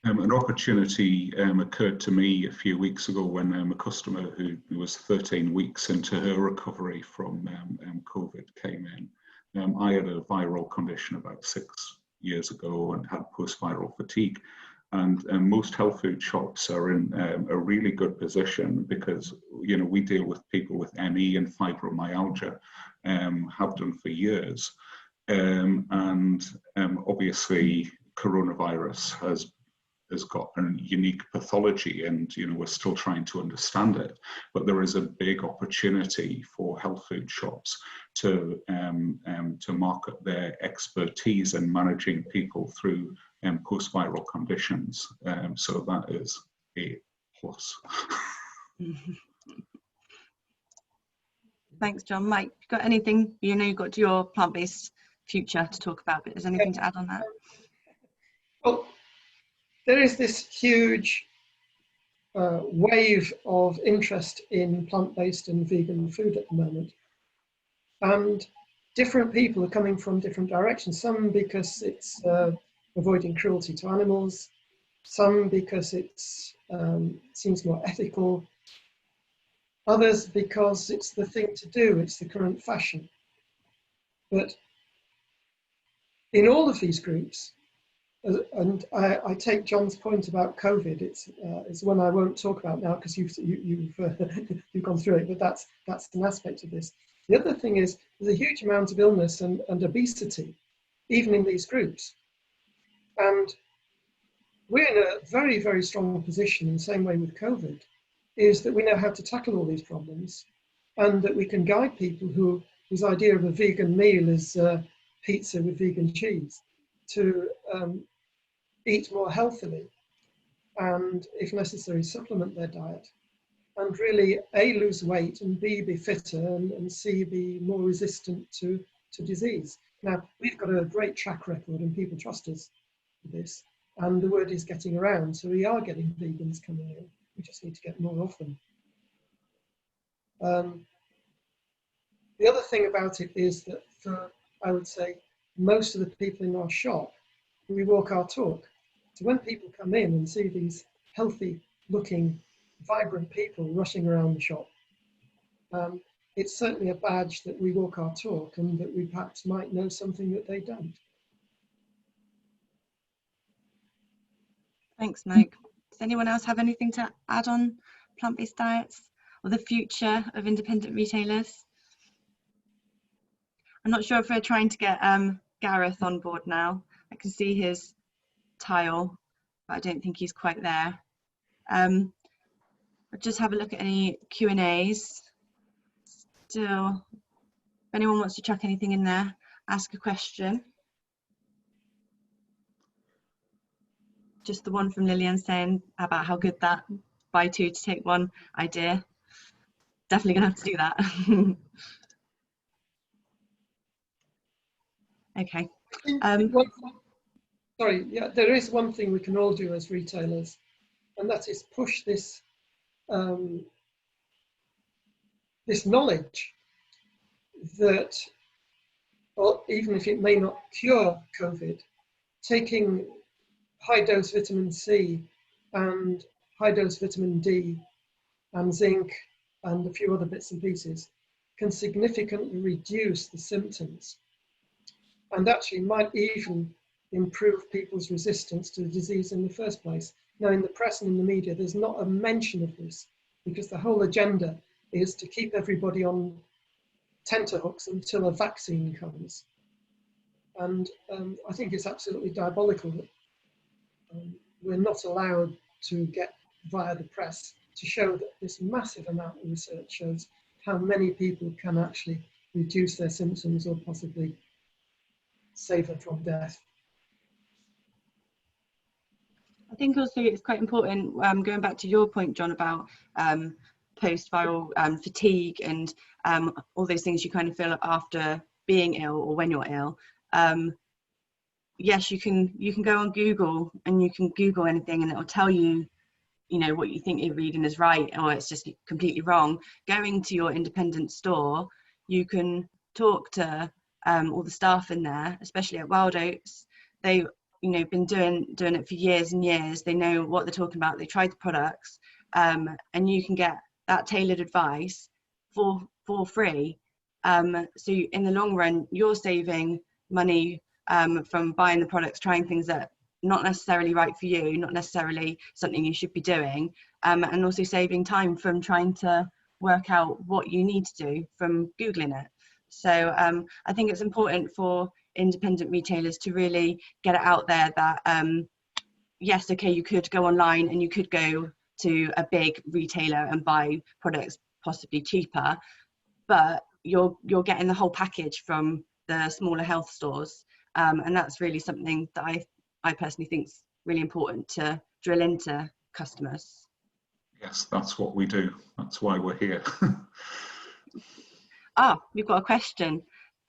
An opportunity occurred to me a few weeks ago when a customer who was 13 weeks into her recovery from COVID came in. I had a viral condition about 6 years ago and had post-viral fatigue. And most health food shops are in a really good position, because, you know, we deal with people with ME and fibromyalgia, have done for years. Obviously coronavirus has got a unique pathology, and, you know, we're still trying to understand it. But there is a big opportunity for health food shops to market their expertise in managing people through post-viral conditions. So that is a plus. Thanks, John. Mike, got anything? You know, you've got your plant-based future to talk about, but is there anything to add on that? Well, there is this huge wave of interest in plant-based and vegan food at the moment. And different people are coming from different directions. Some because it's avoiding cruelty to animals, some because it seems more ethical, others because it's the thing to do, it's the current fashion. But in all of these groups, and I take John's point about COVID. It's one I won't talk about now because you've gone through it, but that's an aspect of this. The other thing is there's a huge amount of illness and obesity, even in these groups. And we're in a very, very strong position in the same way with COVID, is that we know how to tackle all these problems and that we can guide people whose idea of a vegan meal is pizza with vegan cheese to eat more healthily and, if necessary, supplement their diet and really A, lose weight and B, be fitter and C, be more resistant to disease. Now, we've got a great track record and people trust us for this. And the word is getting around, so we are getting vegans coming in. We just need to get more of them. The other thing about it is that for, I would say, most of the people in our shop, we walk our talk. So when people come in and see these healthy looking, vibrant people rushing around the shop, it's certainly a badge that we walk our talk and that we perhaps might know something that they don't. Thanks, Mike. Does anyone else have anything to add on plant-based diets or the future of independent retailers? I'm not sure if we're trying to get Gareth on board now. I can see his tile, but I don't think he's quite there. I'll just have a look at any Q&As. Still, if anyone wants to chuck anything in there, ask a question. Just the one from Lillian saying about how good that buy two to take one idea. Definitely gonna have to do that. Okay. Sorry, yeah, there is one thing we can all do as retailers, and that is push this this knowledge that, or even if it may not cure COVID, taking high-dose vitamin C and high-dose vitamin D and zinc and a few other bits and pieces can significantly reduce the symptoms and actually might even improve people's resistance to the disease in the first place. Now, in the press and in the media, there's not a mention of this because the whole agenda is to keep everybody on tenterhooks until a vaccine comes. And I think it's absolutely diabolical that we're not allowed to get via the press to show that this massive amount of research shows how many people can actually reduce their symptoms or possibly save them from death. I think also it's quite important, going back to your point, John, about post-viral fatigue and all those things you kind of feel after being ill or when you're ill. Yes, you can go on Google and you can Google anything and it will tell you, you know, what you think you're reading is right or it's just completely wrong. Going to your independent store, you can talk to all the staff in there, especially at Wild Oats. They've, you know, been doing it for years and years. They know what they're talking about. They tried the products, and you can get that tailored advice for free. So in the long run, you're saving money from buying the products, trying things that are not necessarily right for you, not necessarily something you should be doing, and also saving time from trying to work out what you need to do from Googling it. So I think it's important for independent retailers to really get it out there that yes, okay, you could go online and you could go to a big retailer and buy products possibly cheaper, but you're getting the whole package from the smaller health stores, and that's really something that I personally think is really important to drill into customers. Yes, that's what we do. That's why we're here. We've got a question.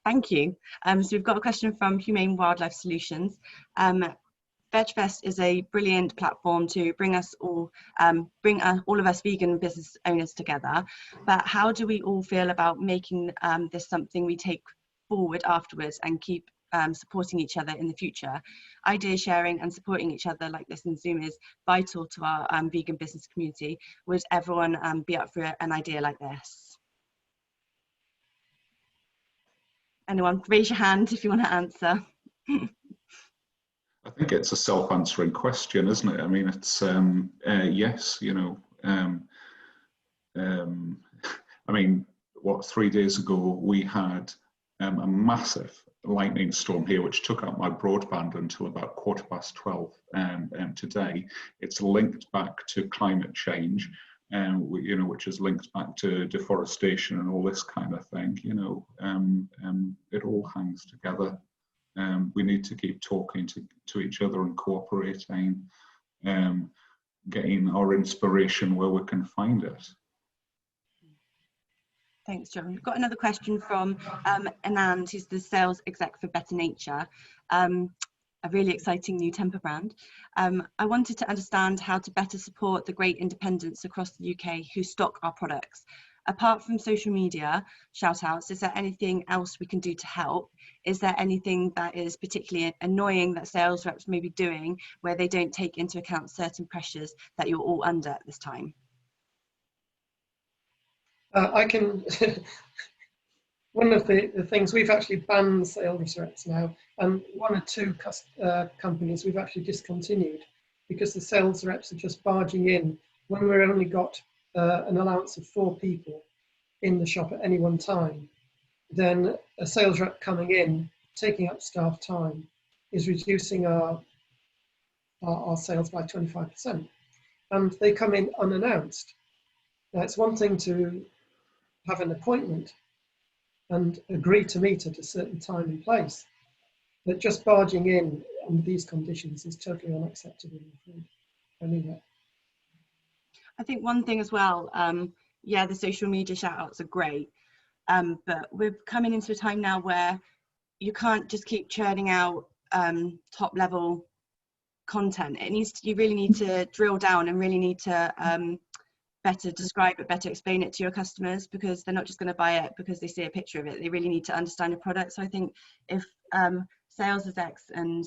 Thank you. So we've got a question from Humane Wildlife Solutions. Vegfest is a brilliant platform to bring all of us vegan business owners together. But how do we all feel about making this something we take forward afterwards and keep supporting each other in the future? Idea sharing and supporting each other like this in Zoom is vital to our vegan business community. Would everyone be up for an idea like this? Anyone, raise your hand if you want to answer. I think it's a self-answering question, isn't it? I mean, it's yes, you know. I mean, what, 3 days ago we had a massive lightning storm here, which took out my broadband until about 12:15. Today, it's linked back to climate change, you know, which is linked back to deforestation and all this kind of thing. You know, it all hangs together. We need to keep talking to each other and cooperating, getting our inspiration where we can find it. Thanks, John. We've got another question from Anand, who's the sales exec for Better Nature, a really exciting new temper brand. I wanted to understand how to better support the great independents across the UK who stock our products. Apart from social media shout outs, is there anything else we can do to help? Is there anything that is particularly annoying that sales reps may be doing where they don't take into account certain pressures that you're all under at this time? I can, one of the things, we've actually banned sales reps now, and 1 or 2 companies we've actually discontinued because the sales reps are just barging in when we've only got an allowance of 4 people in the shop at any one time. Then a sales rep coming in, taking up staff time, is reducing our sales by 25%. And they come in unannounced. Now, it's one thing to have an appointment and agree to meet at a certain time and place, but just barging in under these conditions is totally unacceptable, I'm afraid. Anyway. I think one thing as well, yeah, the social media shout outs are great, but we're coming into a time now where you can't just keep churning out top level content. It needs to, you really need to drill down and really need to better describe it, better explain it to your customers, because they're not just going to buy it because they see a picture of it. They really need to understand your product. So I think if sales execs and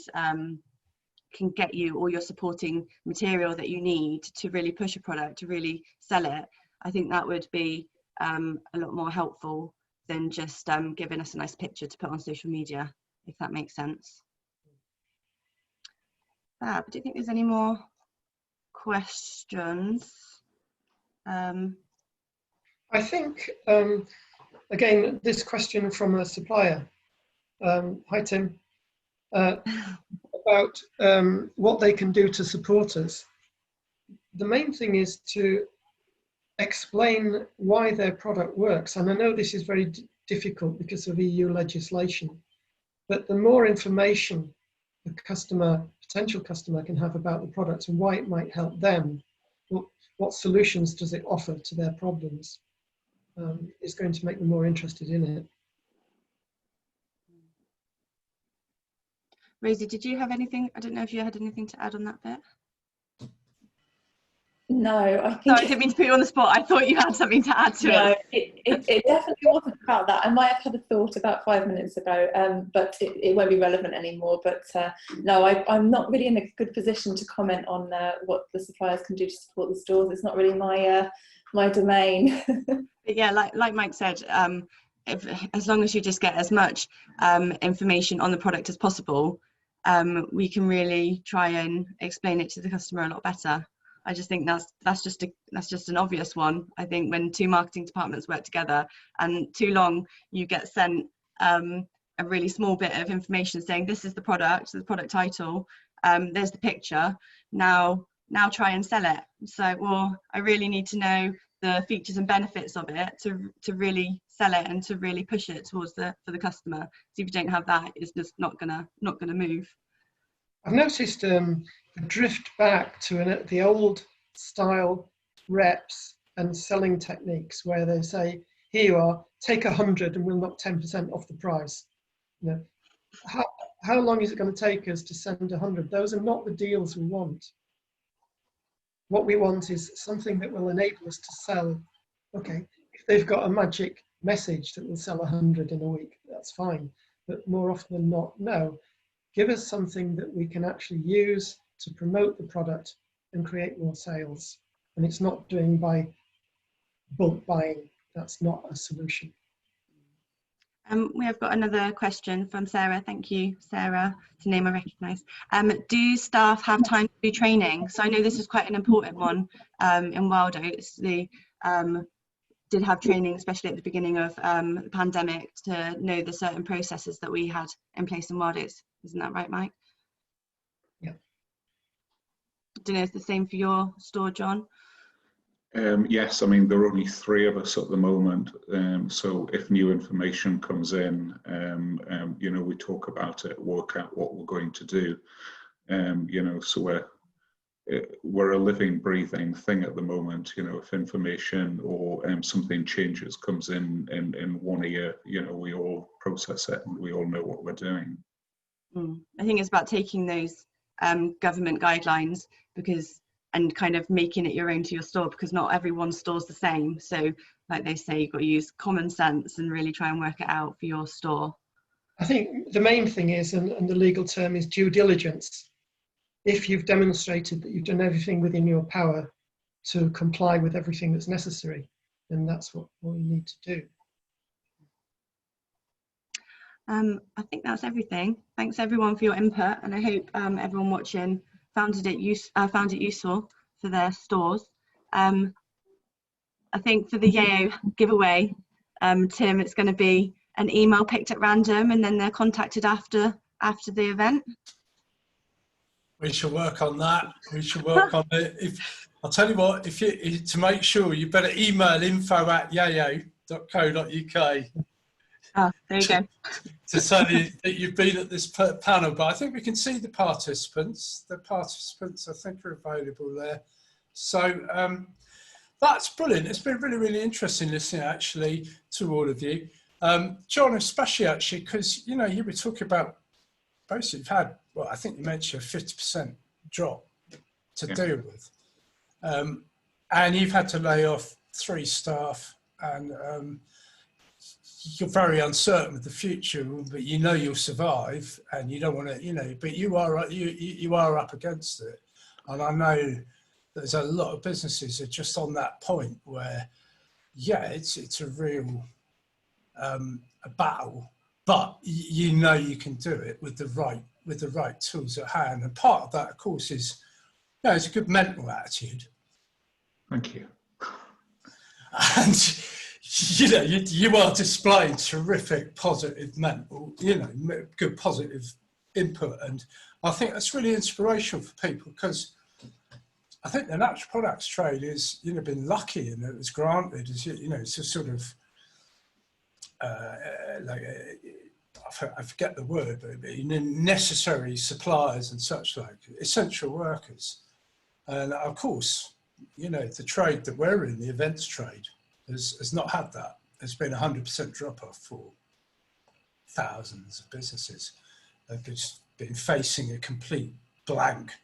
can get you all your supporting material that you need to really push a product, to really sell it, I think that would be a lot more helpful than just giving us a nice picture to put on social media, if that makes sense. Do you think there's any more questions? I think, again, this question from a supplier. Hi, Tim. About what they can do to support us. The main thing is to explain why their product works. And I know this is very difficult because of EU legislation, but the more information the potential customer can have about the product and why it might help them, what solutions does it offer to their problems, is going to make them more interested in it. Rosie, did you have anything? I don't know if you had anything to add on that bit. No, I think. Sorry, I didn't mean to put you on the spot. I thought you had something to add to it. It definitely wasn't about that. I might have had a thought about 5 minutes ago, but it won't be relevant anymore. But no, I'm not really in a good position to comment on what the suppliers can do to support the stores. It's not really my domain. But yeah, like Mike said, as long as you just get as much information on the product as possible, we can really try and explain it to the customer a lot better. I just think that's just an obvious one. I think when 2 marketing departments work together and too long, you get sent a really small bit of information saying this is the product title, there's the picture. Now try and sell it. So, well, I really need to know the features and benefits of it to really sell it and to really push it towards for the customer. So if you don't have that, it's just not gonna move. I've noticed a drift back to the old style reps and selling techniques where they say, here you are, take 100 and we'll knock 10% off the price. You know, how long is it going to take us to send 100? Those are not the deals we want. What we want is something that will enable us to sell. Okay, if they've got a magic message that will sell 100 in a week, that's fine. But more often than not, no. Give us something that we can actually use to promote the product and create more sales. And it's not doing by bulk buying. That's not a solution. We have got another question from Sarah. Thank you, Sarah. It's a name I recognise. Do staff have time to do training? So I know this is quite an important one in Wild Oats. They did have training, especially at the beginning of the pandemic, to know the certain processes that we had in place in Wild Oats. Isn't that right, Mike? Yeah. I don't know if it's the same for your store, John? Yes, I mean, there are only 3 of us at the moment. So if new information comes in, you know, we talk about it, work out what we're going to do. You know, so we're a living, breathing thing at the moment. You know, if information or something changes, comes in one ear, you know, we all process it and we all know what we're doing. I think it's about taking those government guidelines and kind of making it your own to your store, because not everyone's store's the same. So like they say, you've got to use common sense and really try and work it out for your store. I think the main thing is, and the legal term is due diligence. If you've demonstrated that you've done everything within your power to comply with everything that's necessary, then that's what we need to do. I think that's everything. Thanks everyone for your input, and I hope everyone watching found it useful for their stores. I think for the Yayo giveaway, Tim, it's going to be an email picked at random, and then they're contacted after the event. We shall work on that. We shall work on it. I'll tell you what, to make sure, you better email info@yayo.co.uk. Oh, there you go. To say that you've been at this panel, but I think we can see the participants. The participants, I think, are available there. So that's brilliant. It's been really, really interesting listening actually to all of you. John, especially actually, because, you know, you were talking about basically you've had, well, I think you mentioned a 50% drop to deal with. And you've had to lay off 3 staff, and you're very uncertain with the future, but you know you'll survive, and you don't want to, you know, but you are up against it. And I know there's a lot of businesses that are just on that point where, yeah, it's a real a battle, but you know you can do it with the right tools at hand. And part of that, of course, is, you know, it's a good mental attitude. Thank you. And you know, you are displaying terrific positive mental, you know, good positive input, and I think that's really inspirational for people, because I think the natural products trade is, you know, been lucky, and it was granted, as you know, it's a sort of I forget the word, but necessary suppliers and such, like essential workers. And of course, you know, the trade that we're in, the events trade, has not had that. There's been 100% drop off for thousands of businesses. They've just been facing a complete blank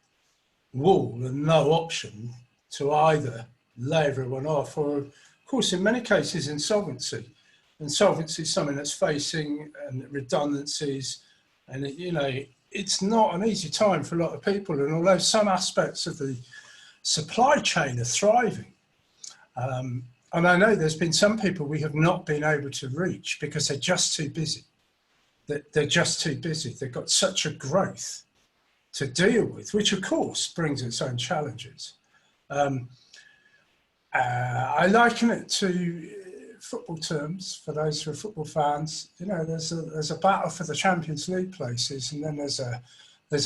wall and no option to either lay everyone off or, of course, in many cases, insolvency. Insolvency is something that's facing, and redundancies, and you know, it's not an easy time for a lot of people. And although some aspects of the supply chain are thriving, and I know there's been some people we have not been able to reach because they're just too busy. They're just too busy. They've got such a growth to deal with, which of course brings its own challenges. I liken it to football terms, for those who are football fans. You know, there's a battle for the Champions League places, and then there's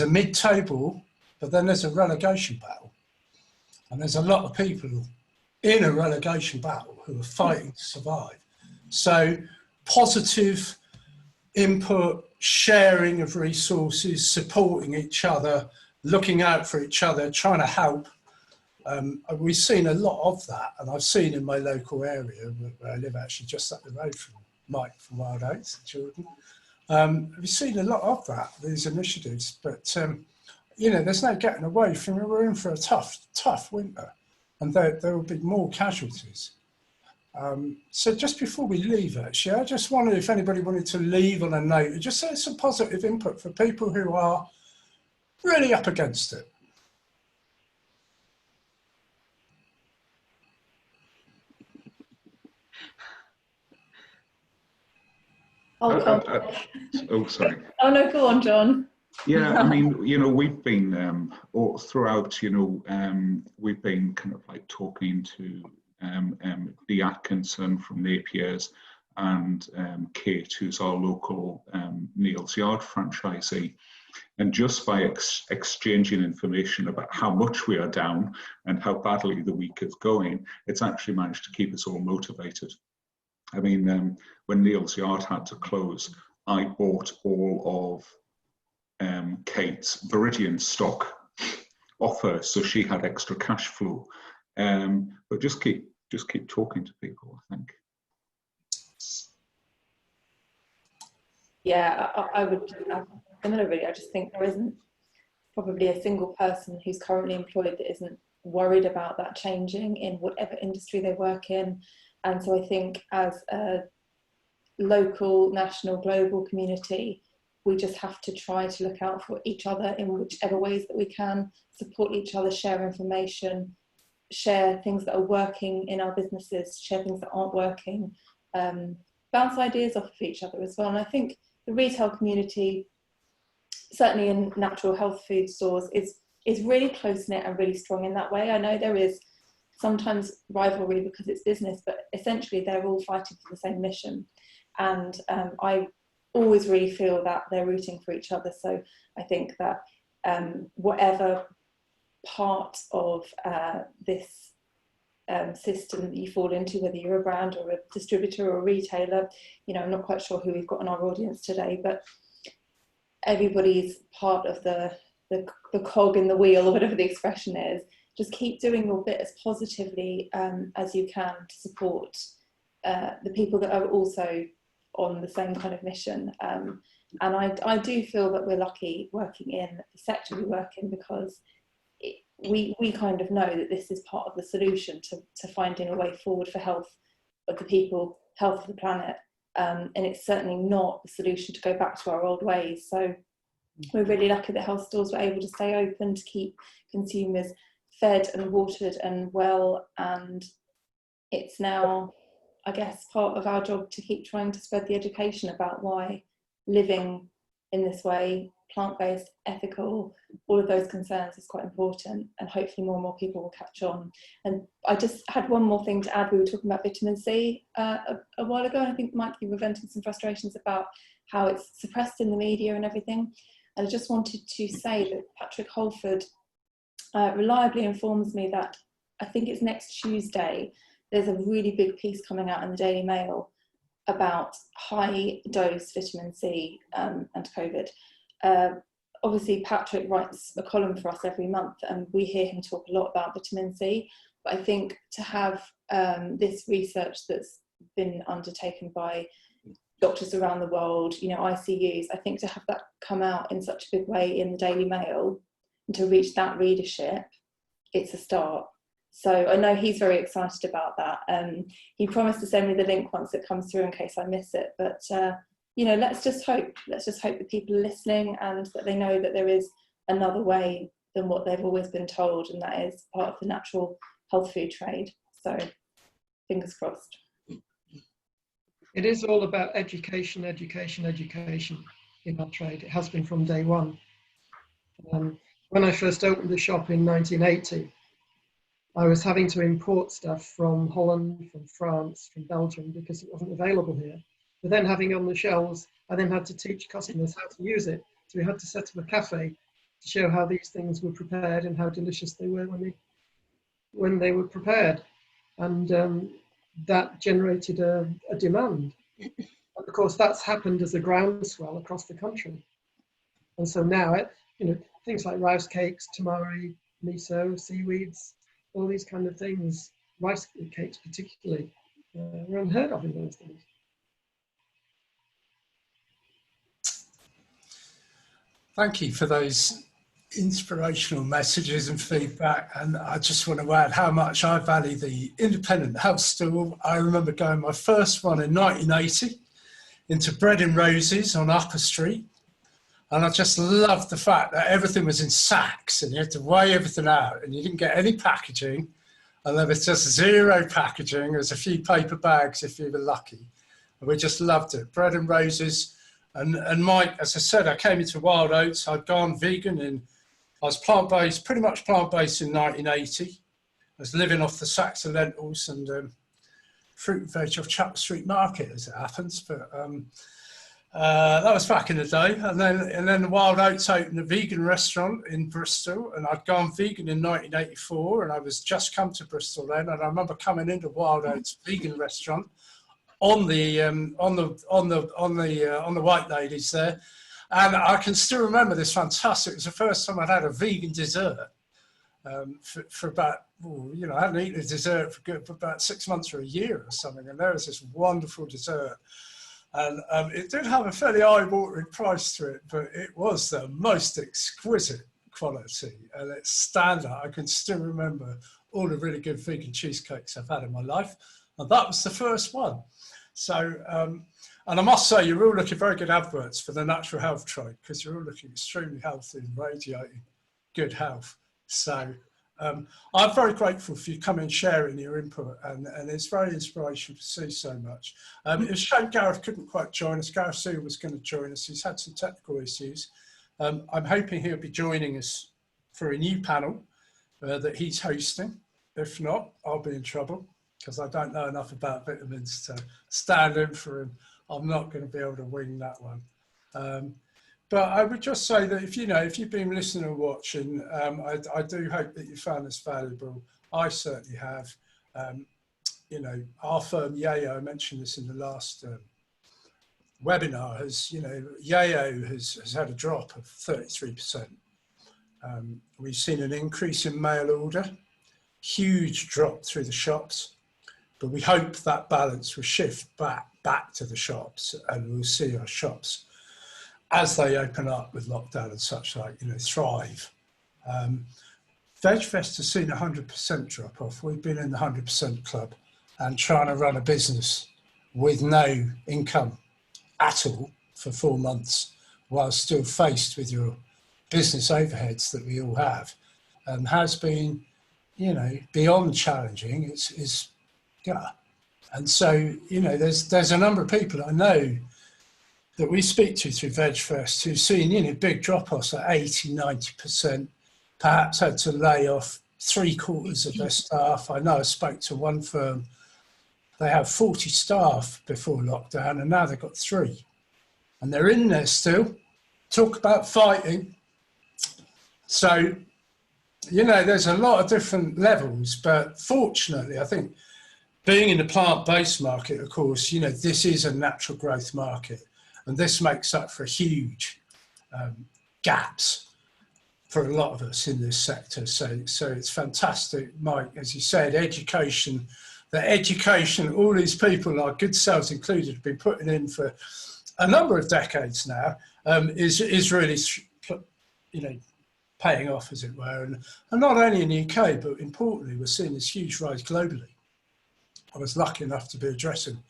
a mid-table, but then there's a relegation battle, and there's a lot of people in a relegation battle who are fighting to survive. So positive input, sharing of resources, supporting each other, looking out for each other, trying to help. We've seen a lot of that, and I've seen in my local area, where I live actually just up the road from Mike from Wild Oats, Jordan. We've seen a lot of that, these initiatives, but you know, there's no getting away from it. We're in for a tough winter, and there will be more casualties. So just before we leave, actually, I just wondered if anybody wanted to leave on a note, just say some positive input for people who are really up against it. Oh, go on. Oh, sorry. Oh no, go on, John. Yeah, I mean, you know, we've been all throughout, you know, we've been kind of like talking to Dee Atkinson from Napier's and Kate, who's our local Neil's Yard franchisee. And just by exchanging information about how much we are down and how badly the week is going, it's actually managed to keep us all motivated. I mean, when Neil's Yard had to close, I bought all of Kate's Viridian stock off her, so she had extra cash flow. But just keep talking to people, I think. Yeah, I would. Similarly, I just think there isn't probably a single person who's currently employed that isn't worried about that changing in whatever industry they work in. And so I think as a local, national, global community, we just have to try to look out for each other in whichever ways that we can, support each other, share information, share things that are working in our businesses, share things that aren't working, bounce ideas off of each other as well. And I think the retail community, certainly in natural health food stores, is really close-knit and really strong in that way. I know there is sometimes rivalry because it's business, but essentially they're all fighting for the same mission. And I always really feel that they're rooting for each other. So I think that whatever part of this system that you fall into, whether you're a brand or a distributor or a retailer, you know, I'm not quite sure who we've got in our audience today, but everybody's part of the cog in the wheel, or whatever the expression is. Just keep doing your bit as positively as you can to support the people that are also on the same kind of mission. And I do feel that we're lucky working in the sector we work in, because we kind of know that this is part of the solution to finding a way forward for health of the people, health of the planet. And it's certainly not the solution to go back to our old ways. So we're really lucky that health stores were able to stay open, to keep consumers fed and watered and well. And it's now, I guess, part of our job to keep trying to spread the education about why living in this way, plant-based, ethical, all of those concerns is quite important, and hopefully more and more people will catch on. And I just had one more thing to add. We were talking about vitamin C a while ago, and I think, Mike, you were venting some frustrations about how it's suppressed in the media and everything. And I just wanted to say that Patrick Holford reliably informs me that I think it's next Tuesday, there's a really big piece coming out in the Daily Mail about high dose vitamin C and COVID. Obviously Patrick writes a column for us every month, and we hear him talk a lot about vitamin C, but I think to have this research that's been undertaken by doctors around the world, you know, ICUs, I think to have that come out in such a big way in the Daily Mail and to reach that readership, it's a start. So I know he's very excited about that. He promised to send me the link once it comes through in case I miss it. But, you know, let's just hope that people are listening and that they know that there is another way than what they've always been told, and that is part of the natural health food trade. So fingers crossed. It is all about education, education, education in our trade. It has been from day one. When I first opened the shop in 1980, I was having to import stuff from Holland, from France, from Belgium, because it wasn't available here. But then having it on the shelves, I then had to teach customers how to use it. So we had to set up a cafe to show how these things were prepared and how delicious they were when they were prepared. And that generated a demand. And of course, that's happened as a groundswell across the country. And so now, you know, things like rice cakes, tamari, miso, seaweeds, all these kind of things, rice cakes particularly, were unheard of in those days. Thank you for those inspirational messages and feedback. And I just want to add how much I value the independent health store. I remember going my first one in 1980 into Bread and Roses on Upper Street. And I just loved the fact that everything was in sacks and you had to weigh everything out and you didn't get any packaging. And there was just zero packaging. There was a few paper bags if you were lucky. We just loved it. Bread and roses. And Mike, as I said, I came into Wild Oats. I'd gone vegan I was plant-based, pretty much plant-based in 1980. I was living off the sacks of lentils and fruit and veg off Chapter Street Market, as it happens. But that was back in the day. And then the Wild Oats opened a vegan restaurant in Bristol, and I'd gone vegan in 1984, and I was just come to Bristol then. And I remember coming into Wild Oats vegan restaurant on the white ladies there, and I can still remember this fantastic. It was the first time I'd had a vegan dessert for about, I hadn't eaten a dessert for about 6 months or a year or something, and there was this wonderful dessert, and it did have a fairly eye-watering price to it, but it was the most exquisite quality, and it's standout. I can still remember all the really good vegan cheesecakes I've had in my life, and that was the first one. So, and I must say, you're all looking very good adverts for the natural health trade, because you're all looking extremely healthy and radiating good health. So I'm very grateful for you coming and sharing your input, and it's very inspirational to see so much. It was a shame Gareth couldn't quite join us. Gareth Zeal was going to join us. He's had some technical issues. I'm hoping he'll be joining us for a new panel that he's hosting. If not, I'll be in trouble, because I don't know enough about vitamins to stand in for him. I'm not going to be able to wing that one. But I would just say that if you've been listening and watching, I do hope that you found this valuable. I certainly have. Our firm Yayo, I mentioned this in the last webinar, Yayo has had a drop of 33%. We've seen an increase in mail order, huge drop through the shops, but we hope that balance will shift back to the shops, and we'll see our shops, as they open up with lockdown and such like, thrive. Vegfest has seen 100% drop off. We've been in the 100% club and trying to run a business with no income at all for 4 months, while still faced with your business overheads that we all have, has been, beyond challenging. Yeah. And so, there's a number of people I know that we speak to through Vegfest who've seen, big drop-offs at 80, 90%, perhaps had to lay off 3/4 of their staff. I know I spoke to one firm, they had 40 staff before lockdown, and now they've got 3. And they're in there still. Talk about fighting. So, there's a lot of different levels, but fortunately, I think being in the plant-based market, of course, this is a natural growth market. And this makes up for huge gaps for a lot of us in this sector. So it's fantastic, Mike, as you said, education, all these people, our good selves included, have been putting in for a number of decades now, is really, paying off, as it were. And not only in the UK, but importantly, we're seeing this huge rise globally. I was lucky enough to be addressing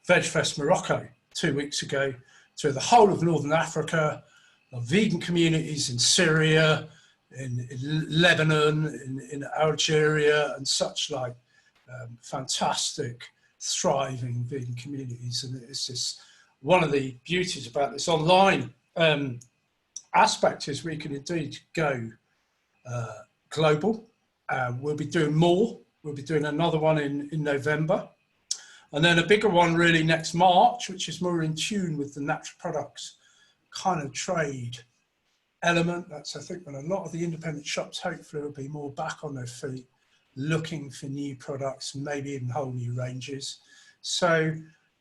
Vegfest Morocco 2 weeks ago to the whole of Northern Africa, of vegan communities in Syria, in Lebanon, in Algeria, and such like, fantastic, thriving vegan communities. And it's just one of the beauties about this online aspect is we can indeed go global. We'll be doing more. We'll be doing another one in November. And then a bigger one really next March, which is more in tune with the natural products kind of trade element. That's, I think, when a lot of the independent shops hopefully will be more back on their feet, looking for new products, maybe even whole new ranges. So,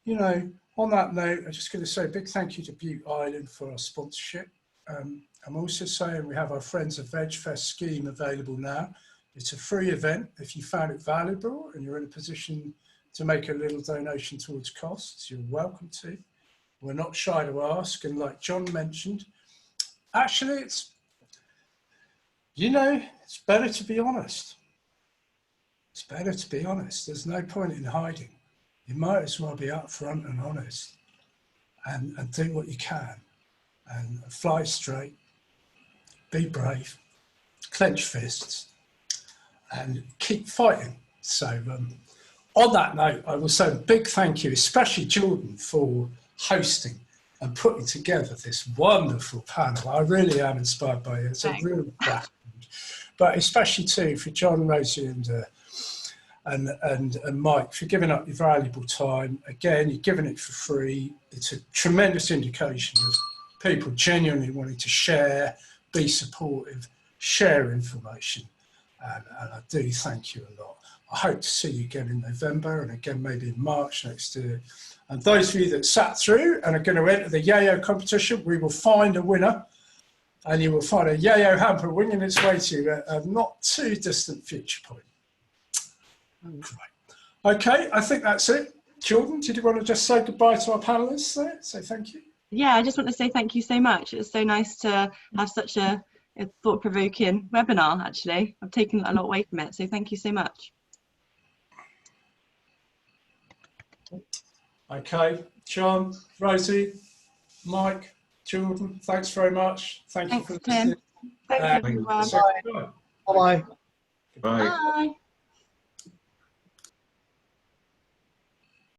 on that note, I'm just going to say a big thank you to Butte Island for our sponsorship. I'm also saying we have our Friends of Vegfest scheme available now. It's a free event. If you found it valuable and you're in a position to make a little donation towards costs, you're welcome to. We're not shy to ask. And like John mentioned, actually, it's better to be honest. It's better to be honest. There's no point in hiding. You might as well be upfront and honest and do what you can and fly straight, be brave, clench fists, and keep fighting. So on that note, I will say a big thank you, especially Jordan, for hosting and putting together this wonderful panel. I really am inspired by it. It's a real gratitude. But especially too for John, Rosie and Mike for giving up your valuable time. Again, you're giving it for free. It's a tremendous indication of people genuinely wanting to share, be supportive, share information. And I do thank you a lot. I hope to see you again in November and again maybe in March next year. And those of you that sat through and are going to enter the yayo competition, we will find a winner. And you will find a yayo hamper winging its way to you at a not too distant future point. Great. Okay, I think that's it. Jordan, did you want to just say goodbye to our panelists there? Say thank you. Yeah, I just want to say thank you so much. It's so nice to have such a thought-provoking webinar, actually. I've taken a lot away from it, so thank you so much. Okay, John, Rosie, Mike, Jordan, thanks very much. Thanks you for listening. Tim. Thanks, everyone. Bye. Bye. Bye. Bye.